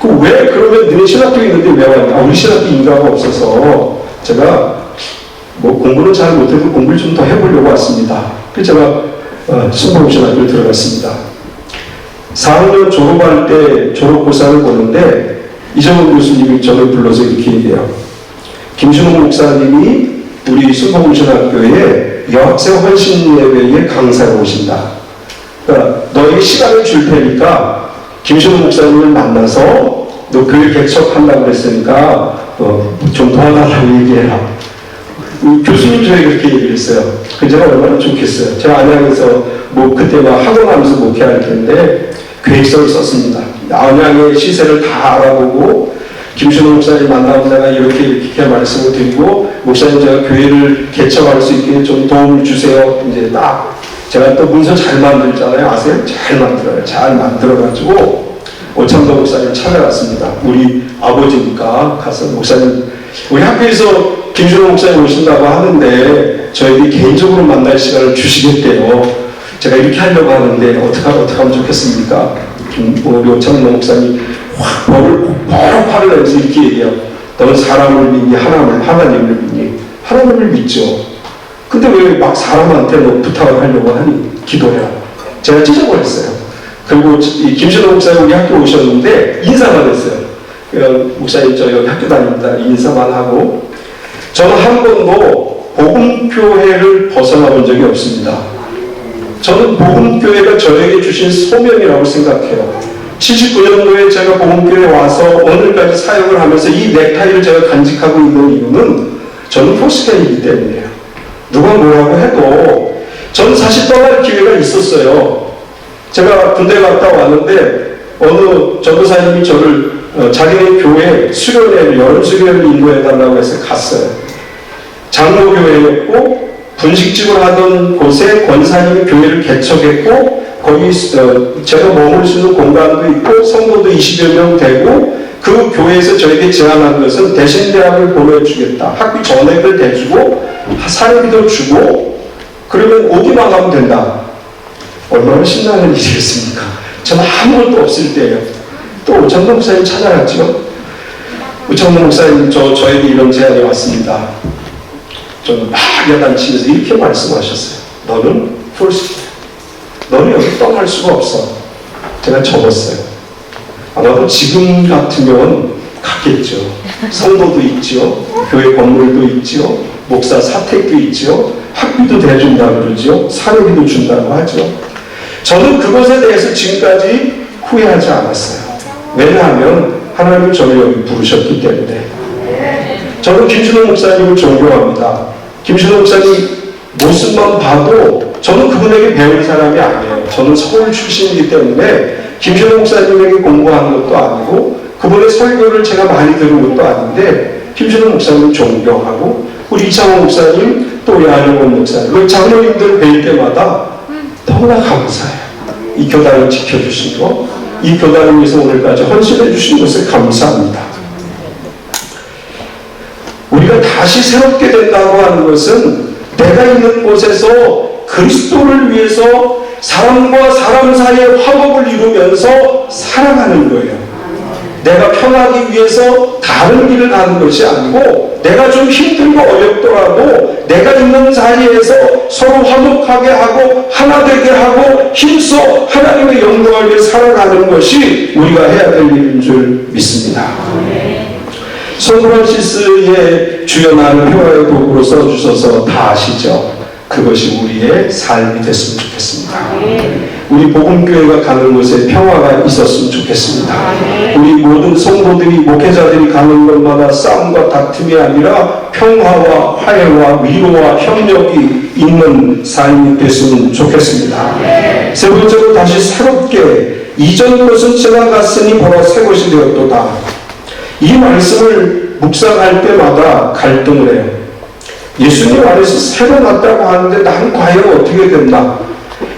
왜 그러면 너네 신학교에 있는데 왜 왔냐? 우리 신학교 인가가 없어서 제가 뭐 공부는 잘 못해도 공부를 좀 더 해보려고 왔습니다. 그래서 제가 순복음신학교에 들어갔습니다. 4학년 졸업할 때 졸업고사를 보는데 이정훈 교수님이 저를 불러서 이렇게 얘기해요. 김신호 목사님이 우리 순복음신학교에 여학생 헌신 예배에 강사로 오신다. 그러니까 너에게 시간을 줄 테니까 김신호 목사님을 만나서 너 교회 개척한다고 그랬으니까 좀 도와달라고 얘기해라. 교수님 저에게 그렇게 얘기를 했어요. 그래서 제가 얼마나 좋겠어요. 제가 안양에서 뭐 그때 막 학원하면서 목회할 텐데 계획서를 썼습니다. 안양의 시세를 다 알아보고 김신호 목사님 만나면 내가 이렇게 말씀을 드리고 목사님 제가 교회를 개척할 수 있게 좀 도움을 주세요. 이제 딱 제가 또 문서 잘 만들잖아요. 아세요? 잘 만들어요. 잘 만들어가지고 오창동 목사님 찾아갔습니다. 우리 아버지니까 가서 목사님 우리 학교에서 김신호 목사님 오신다고 하는데 저에게 개인적으로 만날 시간을 주시겠대요. 제가 이렇게 하려고 하는데 어떻게 하면 좋겠습니까? 우리 오창동 목사님 확 화를 내면서 이렇게 얘기해요. 너는 사람을 믿니? 하나님을 믿니? 하나님을 믿죠. 근데 왜 막 사람한테 너 부탁을 하려고 하니? 기도해라. 제가 찢어버렸어요. 그리고 이 김신호 목사님 우리 학교 오셨는데 인사만 했어요. 목사님 저 여기 학교 다닙니다. 인사만 하고 저는 한 번도 복음교회를 벗어나 본 적이 없습니다. 저는 복음교회가 저에게 주신 소명이라고 생각해요. 79년도에 제가 복음교회에 와서 오늘까지 사역을 하면서 이 넥타이를 제가 간직하고 있는 이유는 저는 폴스케이기 때문이에요. 누가 뭐라고 해도 저는 사실 떠날 기회가 있었어요. 제가 군대 갔다 왔는데 어느 전도사님이 저를 자기네 교회 수련회를 여름 수련회를 인도해달라고 해서 갔어요. 장로교회였고 분식집을 하던 곳에 권사님이 교회를 개척했고 거기 제가 머물 수 있는 공간도 있고 성도도 20여 명 되고 그 교회에서 저에게 제안한 것은 대신대학을 보내주겠다. 학비 전액을 대주고 사례비도 주고 그러면 오기만 하면 된다. 얼마나 신나는 일이겠습니까? 저는 아무것도 없을 때예요. 또 오창동 목사님 찾아갔죠. 오창동 목사님 저에게 이런 제안이 왔습니다. 저는 막 야단치면서 이렇게 말씀하셨어요. 너는 폴스케야. 너는 여기 떠날 수가 없어. 제가 적었어요. 아마도 지금 같으면 갔겠죠. 성도도 있죠. 교회 건물도 있죠. 목사 사택도 있죠. 학비도 대준다 그러죠. 사료비도 준다고 하죠. 저는 그것에 대해서 지금까지 후회하지 않았어요. 왜냐하면 하나님이 저를 여기 부르셨기 때문에. 저는 김신호 목사님을 존경합니다. 김신호 목사님 모습만 봐도 저는 그분에게 배울 사람이 아니에요. 저는 서울 출신이기 때문에 김신호 목사님에게 공부하는 것도 아니고 그분의 설교를 제가 많이 들은 것도 아닌데 김신호 목사님 존경하고 우리 이창호 목사님 또 양영원 목사님 우리 장로님들 뵐 때마다 너무나 감사해요. 이 교단을 지켜주신 거, 이 교단을 위해서 오늘까지 헌신해 주신 것을 감사합니다. 우리가 다시 새롭게 된다고 하는 것은 내가 있는 곳에서 그리스도를 위해서 사람과 사람 사이의 화목을 이루면서 살아가는 거예요. 내가 편하기 위해서 다른 길을 가는 것이 아니고 내가 좀 힘들고 어렵더라도 내가 있는 자리에서 서로 화목하게 하고 하나 되게 하고 힘써 하나님의 영광을 위해 살아가는 것이 우리가 해야 될 일인 줄 믿습니다. 손프란시스의 주여 나는 평화의 도구로 써주셔서 다 아시죠? 그것이 우리의 삶이 됐으면 좋겠습니다. 우리 복음교회가 가는 곳에 평화가 있었으면 좋겠습니다. 우리 모든 성도들이 목회자들이 가는 곳마다 싸움과 다툼이 아니라 평화와 화해와 위로와 협력이 있는 삶이 됐으면 좋겠습니다. 세 번째로 다시 새롭게 이전 것은 지나갔으니 보라 새 것이 되었도다. 이 말씀을 묵상할 때마다 갈등을 해요. 예수님 안에서 새로 났다고 하는데 난 과연 어떻게 됐나?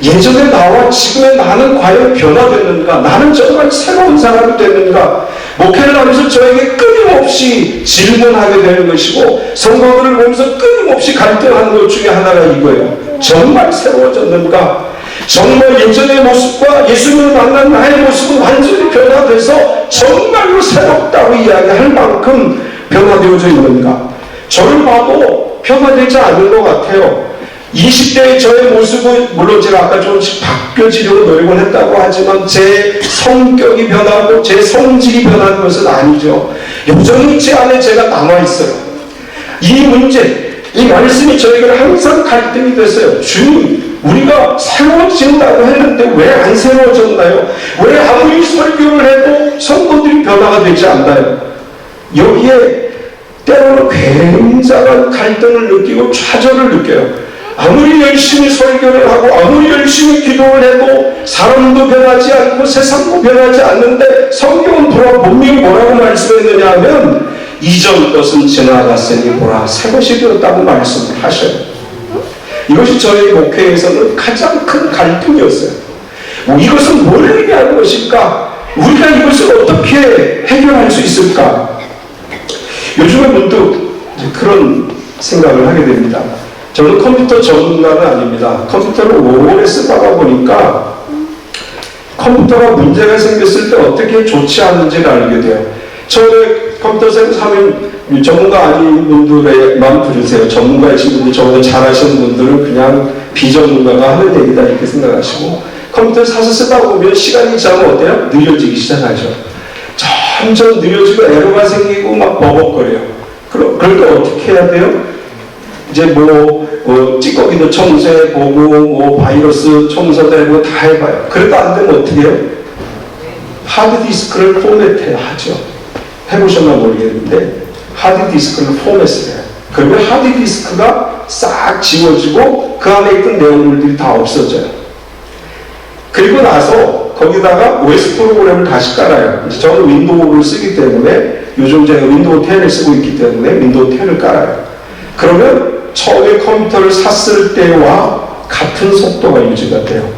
예전에 나와 지금의 나는 과연 변화됐는가? 나는 정말 새로운 사람이 됐는가? 목회를 하면서 저에게 끊임없이 질문하게 되는 것이고 성도들을 보면서 끊임없이 갈등하는 것 중에 하나가 이거예요. 정말 새로워졌는가? 정말 예전의 모습과 예수님을 만난 나의 모습은 완전히 변화돼서 정말로 새롭다고 이야기할 만큼 변화되어져 있는가? 저를 봐도 변화되지 않은 것 같아요. 20대의 저의 모습은 물론 제가 아까 조금씩 바뀌어지려고 노력을 했다고 하지만 제 성격이 변하고 제 성질이 변한 것은 아니죠. 여전히 제 안에 제가 남아있어요. 이 문제, 이 말씀이 저에게 항상 갈등이 됐어요. 주님, 우리가 새로워진다고 했는데 왜 안 새로워졌나요? 왜 아무리 설교를 해도 성도들이 변화가 되지 않나요? 여기에 때로는 굉장한 갈등을 느끼고 좌절을 느껴요. 아무리 열심히 설교를 하고 아무리 열심히 기도를 해도 사람도 변하지 않고 세상도 변하지 않는데 성경은 분명히 뭐라고 말씀했느냐 하면 이전 것은 지나갔으니 보라 새 것이 되었다고 말씀을 하셔요. 이것이 저희 목회에서는 가장 큰 갈등이었어요. 이것은 뭘 의미하는 것일까? 우리가 이것을 어떻게 해결할 수 있을까? 요즘에 문득 그런 생각을 하게 됩니다. 저는 컴퓨터 전문가는 아닙니다. 컴퓨터를 오래 쓰다가 보니까 컴퓨터가 문제가 생겼을 때 어떻게 좋지 않은지를 알게 돼요. 처음에 컴퓨터 생각하면 전문가 아닌 분들에만 부르세요. 전문가이신 분들, 저보다 잘하시는 분들은 그냥 비전문가가 하는 얘기다 이렇게 생각하시고 컴퓨터를 사서 쓰다 보면 시간이 지나면 어때요? 느려지기 시작하죠. 점점 느려지고 에러가 생기고 막 버벅거려요. 그러니까 어떻게 해야 돼요? 이제 찌꺼기도 청소해보고 바이러스 청소되고 다 해봐요. 그래도 안 되면 어떻게 해요? 하드디스크를 포맷해야 하죠. 해보셨나 모르겠는데 하드디스크를 포맷을 해요. 그러면 하드디스크가 싹 지워지고 그 안에 있던 내용물들이 다 없어져요. 그리고 나서 거기다가 OS 프로그램을 다시 깔아요. 이제 저는 윈도우를 쓰기 때문에 요즘 제가 윈도우 10을 쓰고 있기 때문에 윈도우 10을 깔아요. 그러면 처음에 컴퓨터를 샀을 때와 같은 속도가 유지가 돼요.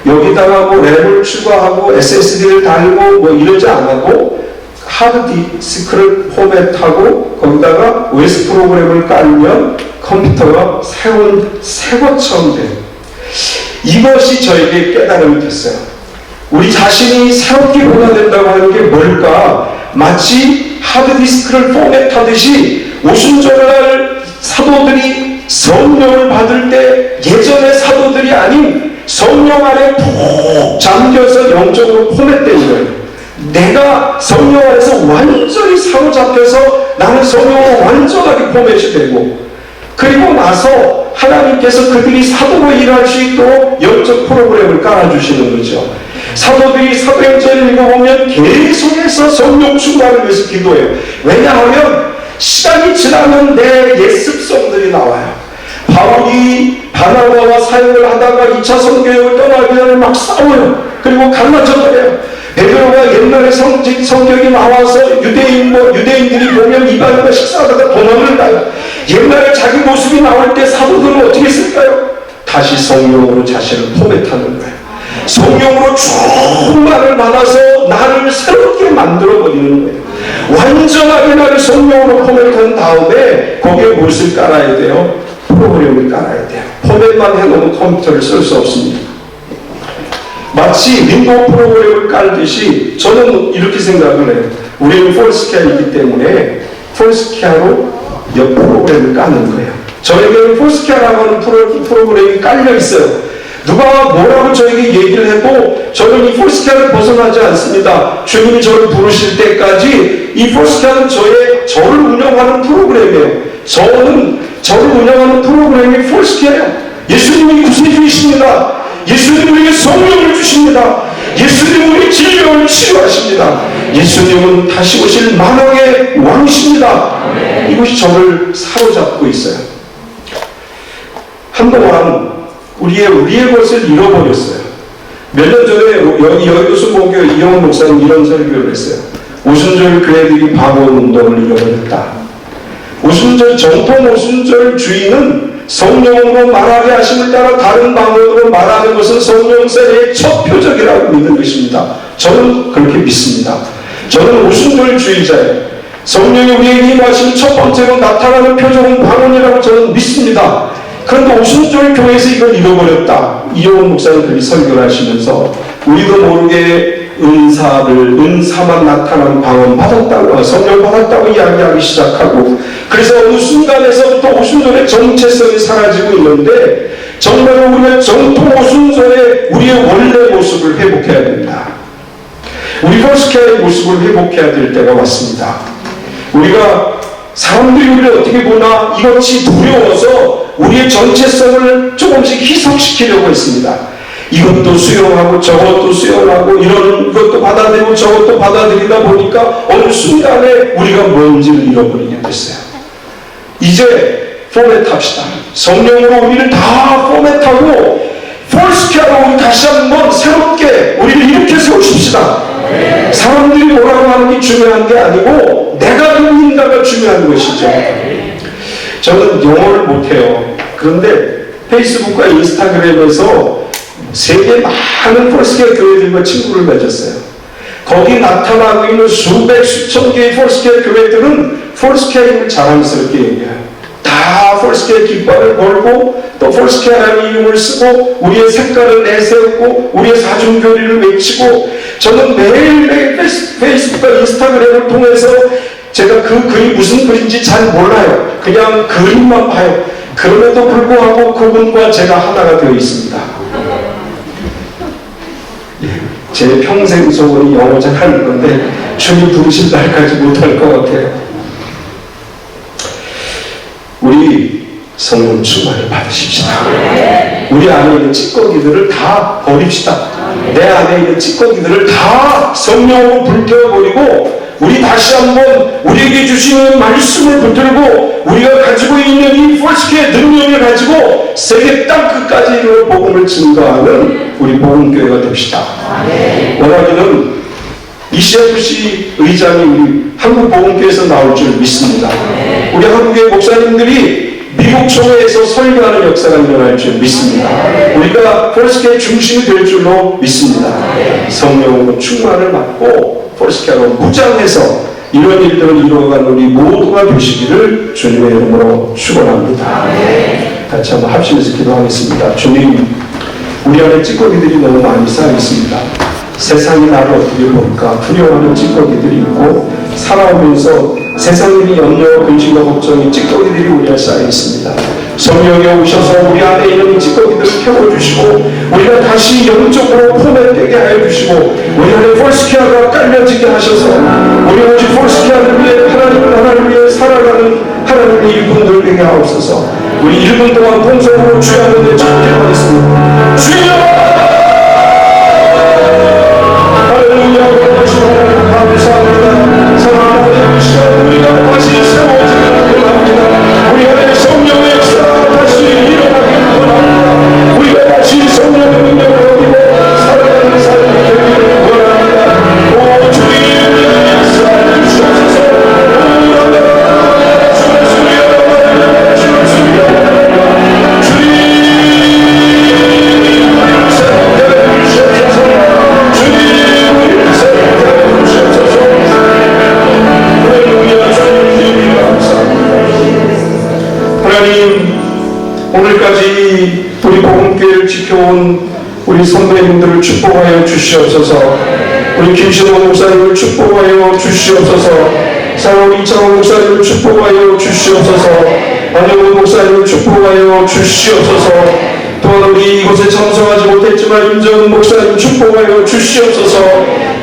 여기다가 램을 추가하고 SSD를 달고 이러지 않아도 하드디스크를 포맷하고 거기다가 OS 프로그램을 깔면 컴퓨터가 새 것처럼 돼요. 이것이 저에게 깨달음이 됐어요. 우리 자신이 새롭게 변화된다고 하는 게 뭘까? 마치 하드디스크를 포맷하듯이 오순절날 사도들이 성령을 받을 때 예전의 사도들이 아닌 성령 안에 푹 잠겨서 영적으로 포맷된 거예요. 내가 성령 안에서 완전히 사로잡혀서 나는 성령으로 완전하게 포맷이 되고 그리고 나서 하나님께서 그들이 사도로 일할 수 있도록 영적 프로그램을 깔아주시는 거죠. 사도들이 사도행전을 읽어보면 계속해서 성령 충만을 위해서 기도해요. 왜냐하면 시간이 지나면 내 옛습성들이 나와요. 바울이 바나바와 사역을 하다가 2차 선교역을 떠나기 전에 막 싸워요. 그리고 갈라져버려요. 베드로가 옛날에 성경이 나와서 유대인들이 보면 이방인과 식사하다가 도망을 가요. 옛날에 자기 모습이 나올 때 사도들은 어떻게 했을까요? 다시 성령으로 자신을 포맷하는 거예요. 성령으로 충만을 받아서 나를 새롭게 만들어버리는 거예요. 완전하게 나를 성령으로 포맷한 다음에 거기에 무엇을 깔아야 돼요? 프로그램을 깔아야 돼요. 포맷만 해놓으면 컴퓨터를 쓸 수 없습니다. 마치 윈도우 프로그램을 깔듯이 저는 이렇게 생각을 해요. 우리는 폴스키아이기 때문에 폴스키아로 옆 프로그램을 까는 거예요. 저에게는 폴스키아라고 하는 프로그램이 깔려 있어요. 누가 뭐라고 저에게 얘기를 해도 저는 이 폴스키아를 벗어나지 않습니다. 주님이 저를 부르실 때까지 이 폴스키아는 저를 운영하는 프로그램이에요. 저를 운영하는 프로그램이 폴스키아예요. 예수님이 구세주이십니다. 예수님은 우리에게 성령을 주십니다. 예수님은 우리의 질병을 치료하십니다. 예수님은 다시 오실 만왕의 왕이십니다. 이것이 저를 사로잡고 있어요. 한동안 우리의 것을 잃어버렸어요. 몇 년 전에 여기 여의도순복음교회 이영훈 목사님 이런 설교를 했어요. 오순절 교회들이 방언 운동을 잃어버렸다. 정통 오순절주의는 성령으로 말하게 하심을 따라 다른 방언으로 말하는 것은 성령세례의 첫 표적이라고 믿는 것입니다. 저는 그렇게 믿습니다. 저는 오순절주의자예요. 성령이 우리에게 임하시는 첫 번째로 나타나는 표적은 방언이라고 저는 믿습니다. 그런데 오순절 교회에서 이걸 잃어버렸다. 이영훈 목사님 그렇게 설교를 하시면서 우리도 모르게 은사만 나타난 방언 받았다고 성령 받았다고 이야기하기 시작하고 그래서 어느 순간에서부터 오순절의 정체성이 사라지고 있는데 정말로 우리의 정통 오순절의 우리의 원래 모습을 회복해야 됩니다. 우리 폴스키아의 모습을 회복해야 될 때가 왔습니다. 우리가 사람들이 우리를 어떻게 보나 이것이 두려워서 우리의 정체성을 조금씩 희석시키려고 했습니다. 이것도 수용하고 저것도 수용하고 이런 것도 받아들이고 저것도 받아들이다 보니까 어느 순간에 우리가 뭔지를 잃어버리게 됐어요. 이제 포맷합시다. 성령으로 우리를 다 포맷하고 폴스키아로 우리 다시 한번 새롭게 우리를 이렇게 세우십시다. 사람들이 뭐라고 하는 게 중요한 게 아니고 내가 누구인가가 중요한 것이죠. 저는 영어를 못해요. 그런데 페이스북과 인스타그램에서 세계 많은 폴스키아 교회들과 친구를 맺었어요. 거기 나타나고 있는 수천 개의 폴스키아 교회들은 폴스키아임을 자랑스럽게 얘기해요. 다 폴스키아 깃발을 걸고 또 폴스키아라는 이름을 쓰고 우리의 색깔을 내세우고 우리의 사중교리를 외치고 저는 매일매일 페이스북과 인스타그램을 통해서 제가 그 글이 무슨 글인지 잘 몰라요. 그냥 그림만 봐요. 그럼에도 불구하고 그분과 제가 하나가 되어 있습니다. 제 평생 소원이 영어 잘하는 건데 주님 부르신 날까지 못할 것 같아요. 우리 성령 충만을 받으십시다. 우리 안에 있는 찌꺼기들을 다 버립시다. 내 안에 있는 찌꺼기들을 다 성령으로 불태워버리고 우리 다시 한번 우리에게 주시는 말씀을 붙들고 우리가 가지고 있는 이 폴스키아의 능력을 가지고 세계 땅끝까지 이르러 복음을 증거하는 우리 복음교회가 됩시다. 원하기는 ECFC 의장이 우리 한국 복음교회에서 나올 줄 믿습니다. 우리 한국의 목사님들이 미국 총회에서 설교하는 역사가 일어날 줄 믿습니다. 우리가 폴스키아의 중심이 될 줄로 믿습니다. 성령으로 충만을 받고 폴스키아로 무장해서 이런 일들을 이루어가는 우리 모두가 되시기를 주님의 이름으로 축원합니다. 같이 한번 합심해서 기도하겠습니다. 주님, 우리 안에 찌꺼기들이 너무 많이 쌓여 있습니다. 세상이 나를 어떻게 볼까 두려워하는 찌꺼기들이 있고 살아오면서 세상의 염려와 근심과 걱정이 찌꺼기들이 우리 안에 쌓여 있습니다. 성령이 오셔서 우리 안에 있는 찌꺼기들을 태워주시고 우리가 다시 영적으로 포맷되게 하여 주시고 우리 안에 폴스키아가 깔려지게 하셔서 우리 오직 폴스키아를 위해 하나님을 위해 살아가는 하나님의 일꾼들 되게 하옵소서. 우리 1분 동안 통성으로 주여 하는 데 기도하겠습니다. 주여! 감사합니다. 사랑하는 시간 우리가 다시 세워지기를 원합니다. 우리 안에 성령의 역사 다시 일어나기를 원합니다. 우리가 다시 성령의 능력을 얻고 살아가는 삶이 되기를 원합니다. 오 온 우리 선배님들을 축복하여 주시옵소서. 우리 김신호 목사님을 축복하여 주시옵소서. 사랑하는 이창호 목사님을 축복하여 주시옵소서. 안영훈 목사님을 축복하여 주시옵소서. 또한 우리 이곳에 참석하지 못했지만 임정은 목사님 축복하여 주시옵소서.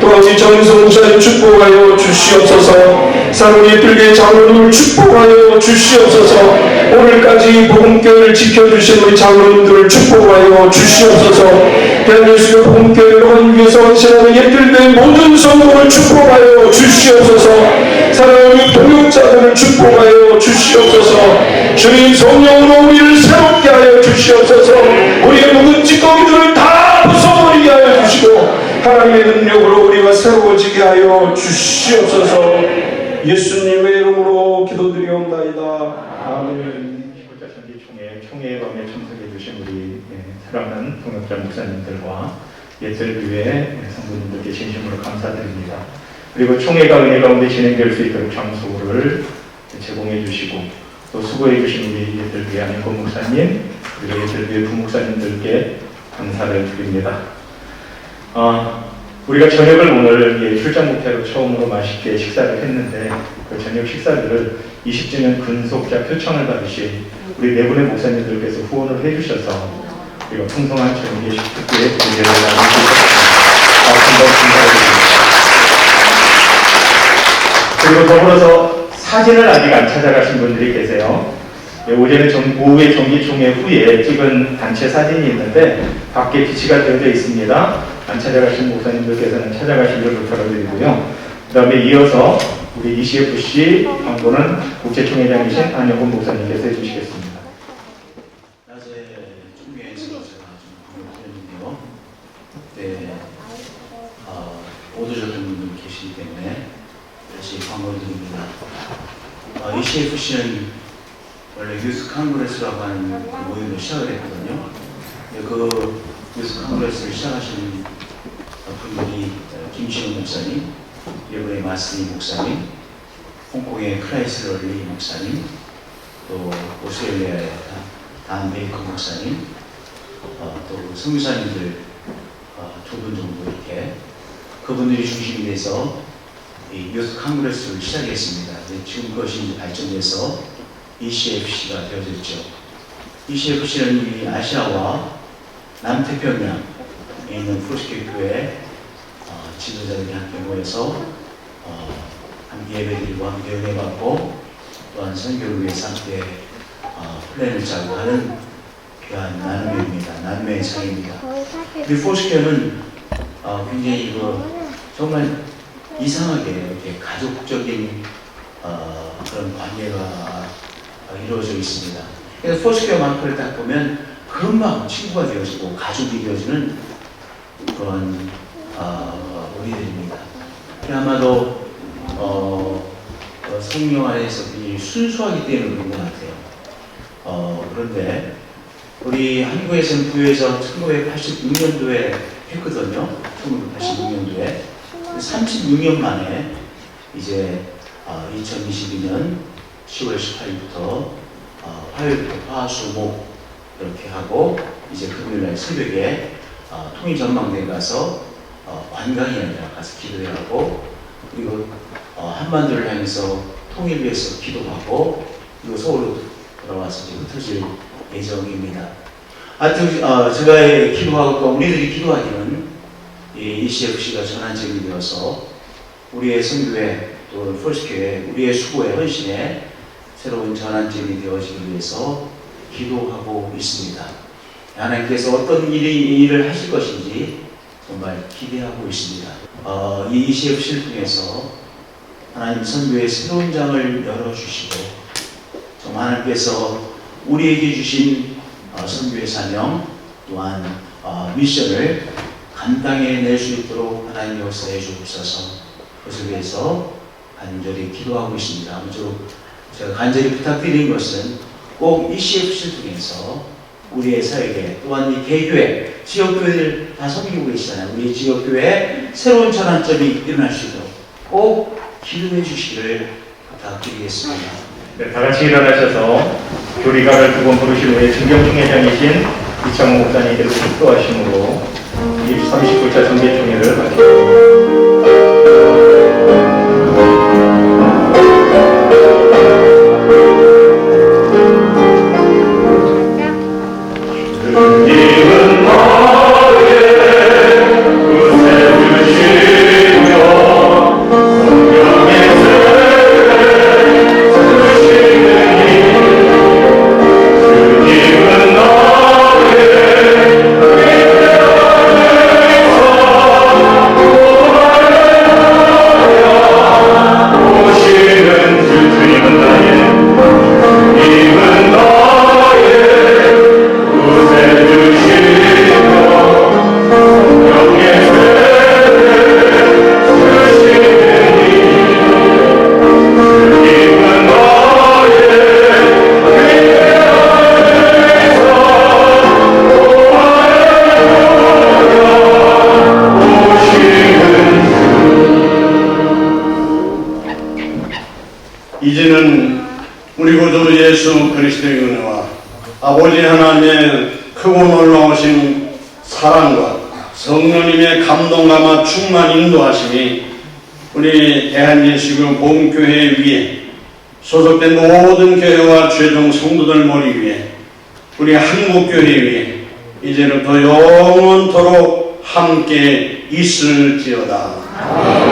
또한 우리 정인성 목사님 축복하여 주시옵소서. 사랑하는 예필교회 장로님을 축복하여 주시옵소서. 오늘까지 복음교회를 지켜주신 우리 장로님들을 축복하여 주시옵소서. 대한예수교 복음교회를 하기 위해서 헌신하는 예필교회 모든 성도를 축복하여 주시옵소서. 사랑하는 동역자들을 축복하여 주시옵소서. 주님 성령으로 우리를 새롭게 하여 주시옵소서. 우리의 모든 찌꺼기들을 다 부숴버리게 하여 주시고 하나님의 능력으로 우리가 새로워지게 하여 주시옵소서. 예수님의 이름으로 기도드리옵나이다. 아멘. 총회의 밤에 참석해 주신 우리 사랑하는 동역자 목사님들과 예틀교회 성도님들께 진심으로 감사드립니다. 그리고 총회가 은혜 가운데 진행될 수 있도록 장소를 제공해 주시고 또 수고해 주신 우리 예틀교회 안영권 목사님 그리고 예틀교회 부목사님들께 감사를 드립니다. 우리가 저녁을 오늘 출장 뷔페로 처음으로 맛있게 식사를 했는데 그 저녁 식사를 20주년 근속자 표창을 받으신 우리 네 분의 목사님들께서 후원을 해주셔서 우리가 풍성한 저녁 식사에 기대를 나누고 그리고 더불어서 사진을 아직 안 찾아가신 분들이 계세요. 오후에 정기총회 후에 찍은 단체 사진이 있는데 밖에 비치가 되어져 있습니다. 안 찾아가신 목사님들께서는 찾아가시기를 부탁드리고요. 그 다음에 이어서 우리 ECFC 광고는 국제총회장이신 안영훈 목사님께서 해주시겠습니다. 낮에 총회에서 제가 좀 방문했는데요. 네, 못 오셨던 분들 계시기 때문에 다시 광고를 드립니다. ECFC는 원래 유스 콩그레스라고 하는 그 모임을 시작을 했거든요. 그 유스 콩그레스를 시작하신 분들이 김신호 목사님, 일본의 마스니 목사님, 홍콩의 크라이슬러 리 목사님, 또 오스트레일리아의 단 베이커 목사님, 또 성교사님들 두 분 정도 이렇게 그분들이 중심이 돼서 이 유스 콩그레스를 시작했습니다. 지금 그것이 이제 발전돼서 ECFC가 되어졌죠. ECFC는 이 아시아와 남태평양에 있는 프로스케 교회 지도자들이 함께 모여서 함께 예배드리고 함께 은혜받고 또한 선교를 위해서 함께 플랜을 짜고 하는 귀한 나눔회입니다. 나눔회의 장입니다. 우리 프로스케는 굉장히 정말 이상하게 이렇게 가족적인 그런 관계가 이루어져 있습니다. 그래서 포스케어 마크를 딱 보면 금방 친구가 되어지고 가족이 되어지는 그런 우리들입니다. 아마도 성령 안에서 순수하기 때문에 그런 것 같아요. 그런데 우리 한국에서는 부여에서 1986년도에 했거든요. 1986년도에 36년 만에 이제 2022년 10월 18일부터 화요일부터 화수목 이렇게 하고 이제 금요일날 새벽에 통일전망대에 가서 관광이 아니라 가서 기도하고 그리고 한반도를 향해서 통일을 위해서 기도하고 그리고 서울로 돌아와서 이제 흩어질 예정입니다. 하여튼 제가 기도하고 또 우리들이 기도하기는 이 ECFC가 전환점이 되어서 우리의 선교회 또 폴스교회 우리의 수고의 헌신에 새로운 전환점이 되어지기 위해서 기도하고 있습니다. 하나님께서 어떤 일을 하실 것인지 정말 기대하고 있습니다. 이 ECFC를 통해서 하나님 선교의 새로운 장을 열어주시고 정말 하나님께서 우리에게 주신 선교의 사명 또한 미션을 감당해낼 수 있도록 하나님 역사해 주옵소서. 그것을 위해서 간절히 기도하고 있습니다. 아무쪼록 제가 간절히 부탁드리는 것은 꼭 ECFC를 통해서 우리의 사역에 또한 이 개교회, 지역교회들 다 섬기고 계시잖아요. 우리 지역교회에 새로운 전환점이 일어날 수 있도록 꼭 기도해 주시기를 부탁드리겠습니다. 네, 다 같이 일어나셔서 교리가를 두 번 부르신 우리 진경총회장이신 이창호 목사님께서 축도하심으로 39차 정기총회를 마칩니다. 이제는 우리 구주 예수 그리스도의 은혜와 아버지 하나님의 크고 놀라우신 사랑과 성령님의 감동감화 충만 인도하심이 우리 대한예수교 복음교회 위에 소속된 모든 교회와 최종 성도들 머리 위에 우리 한국교회 위에 이제부터 영원토록 함께 있을지어다.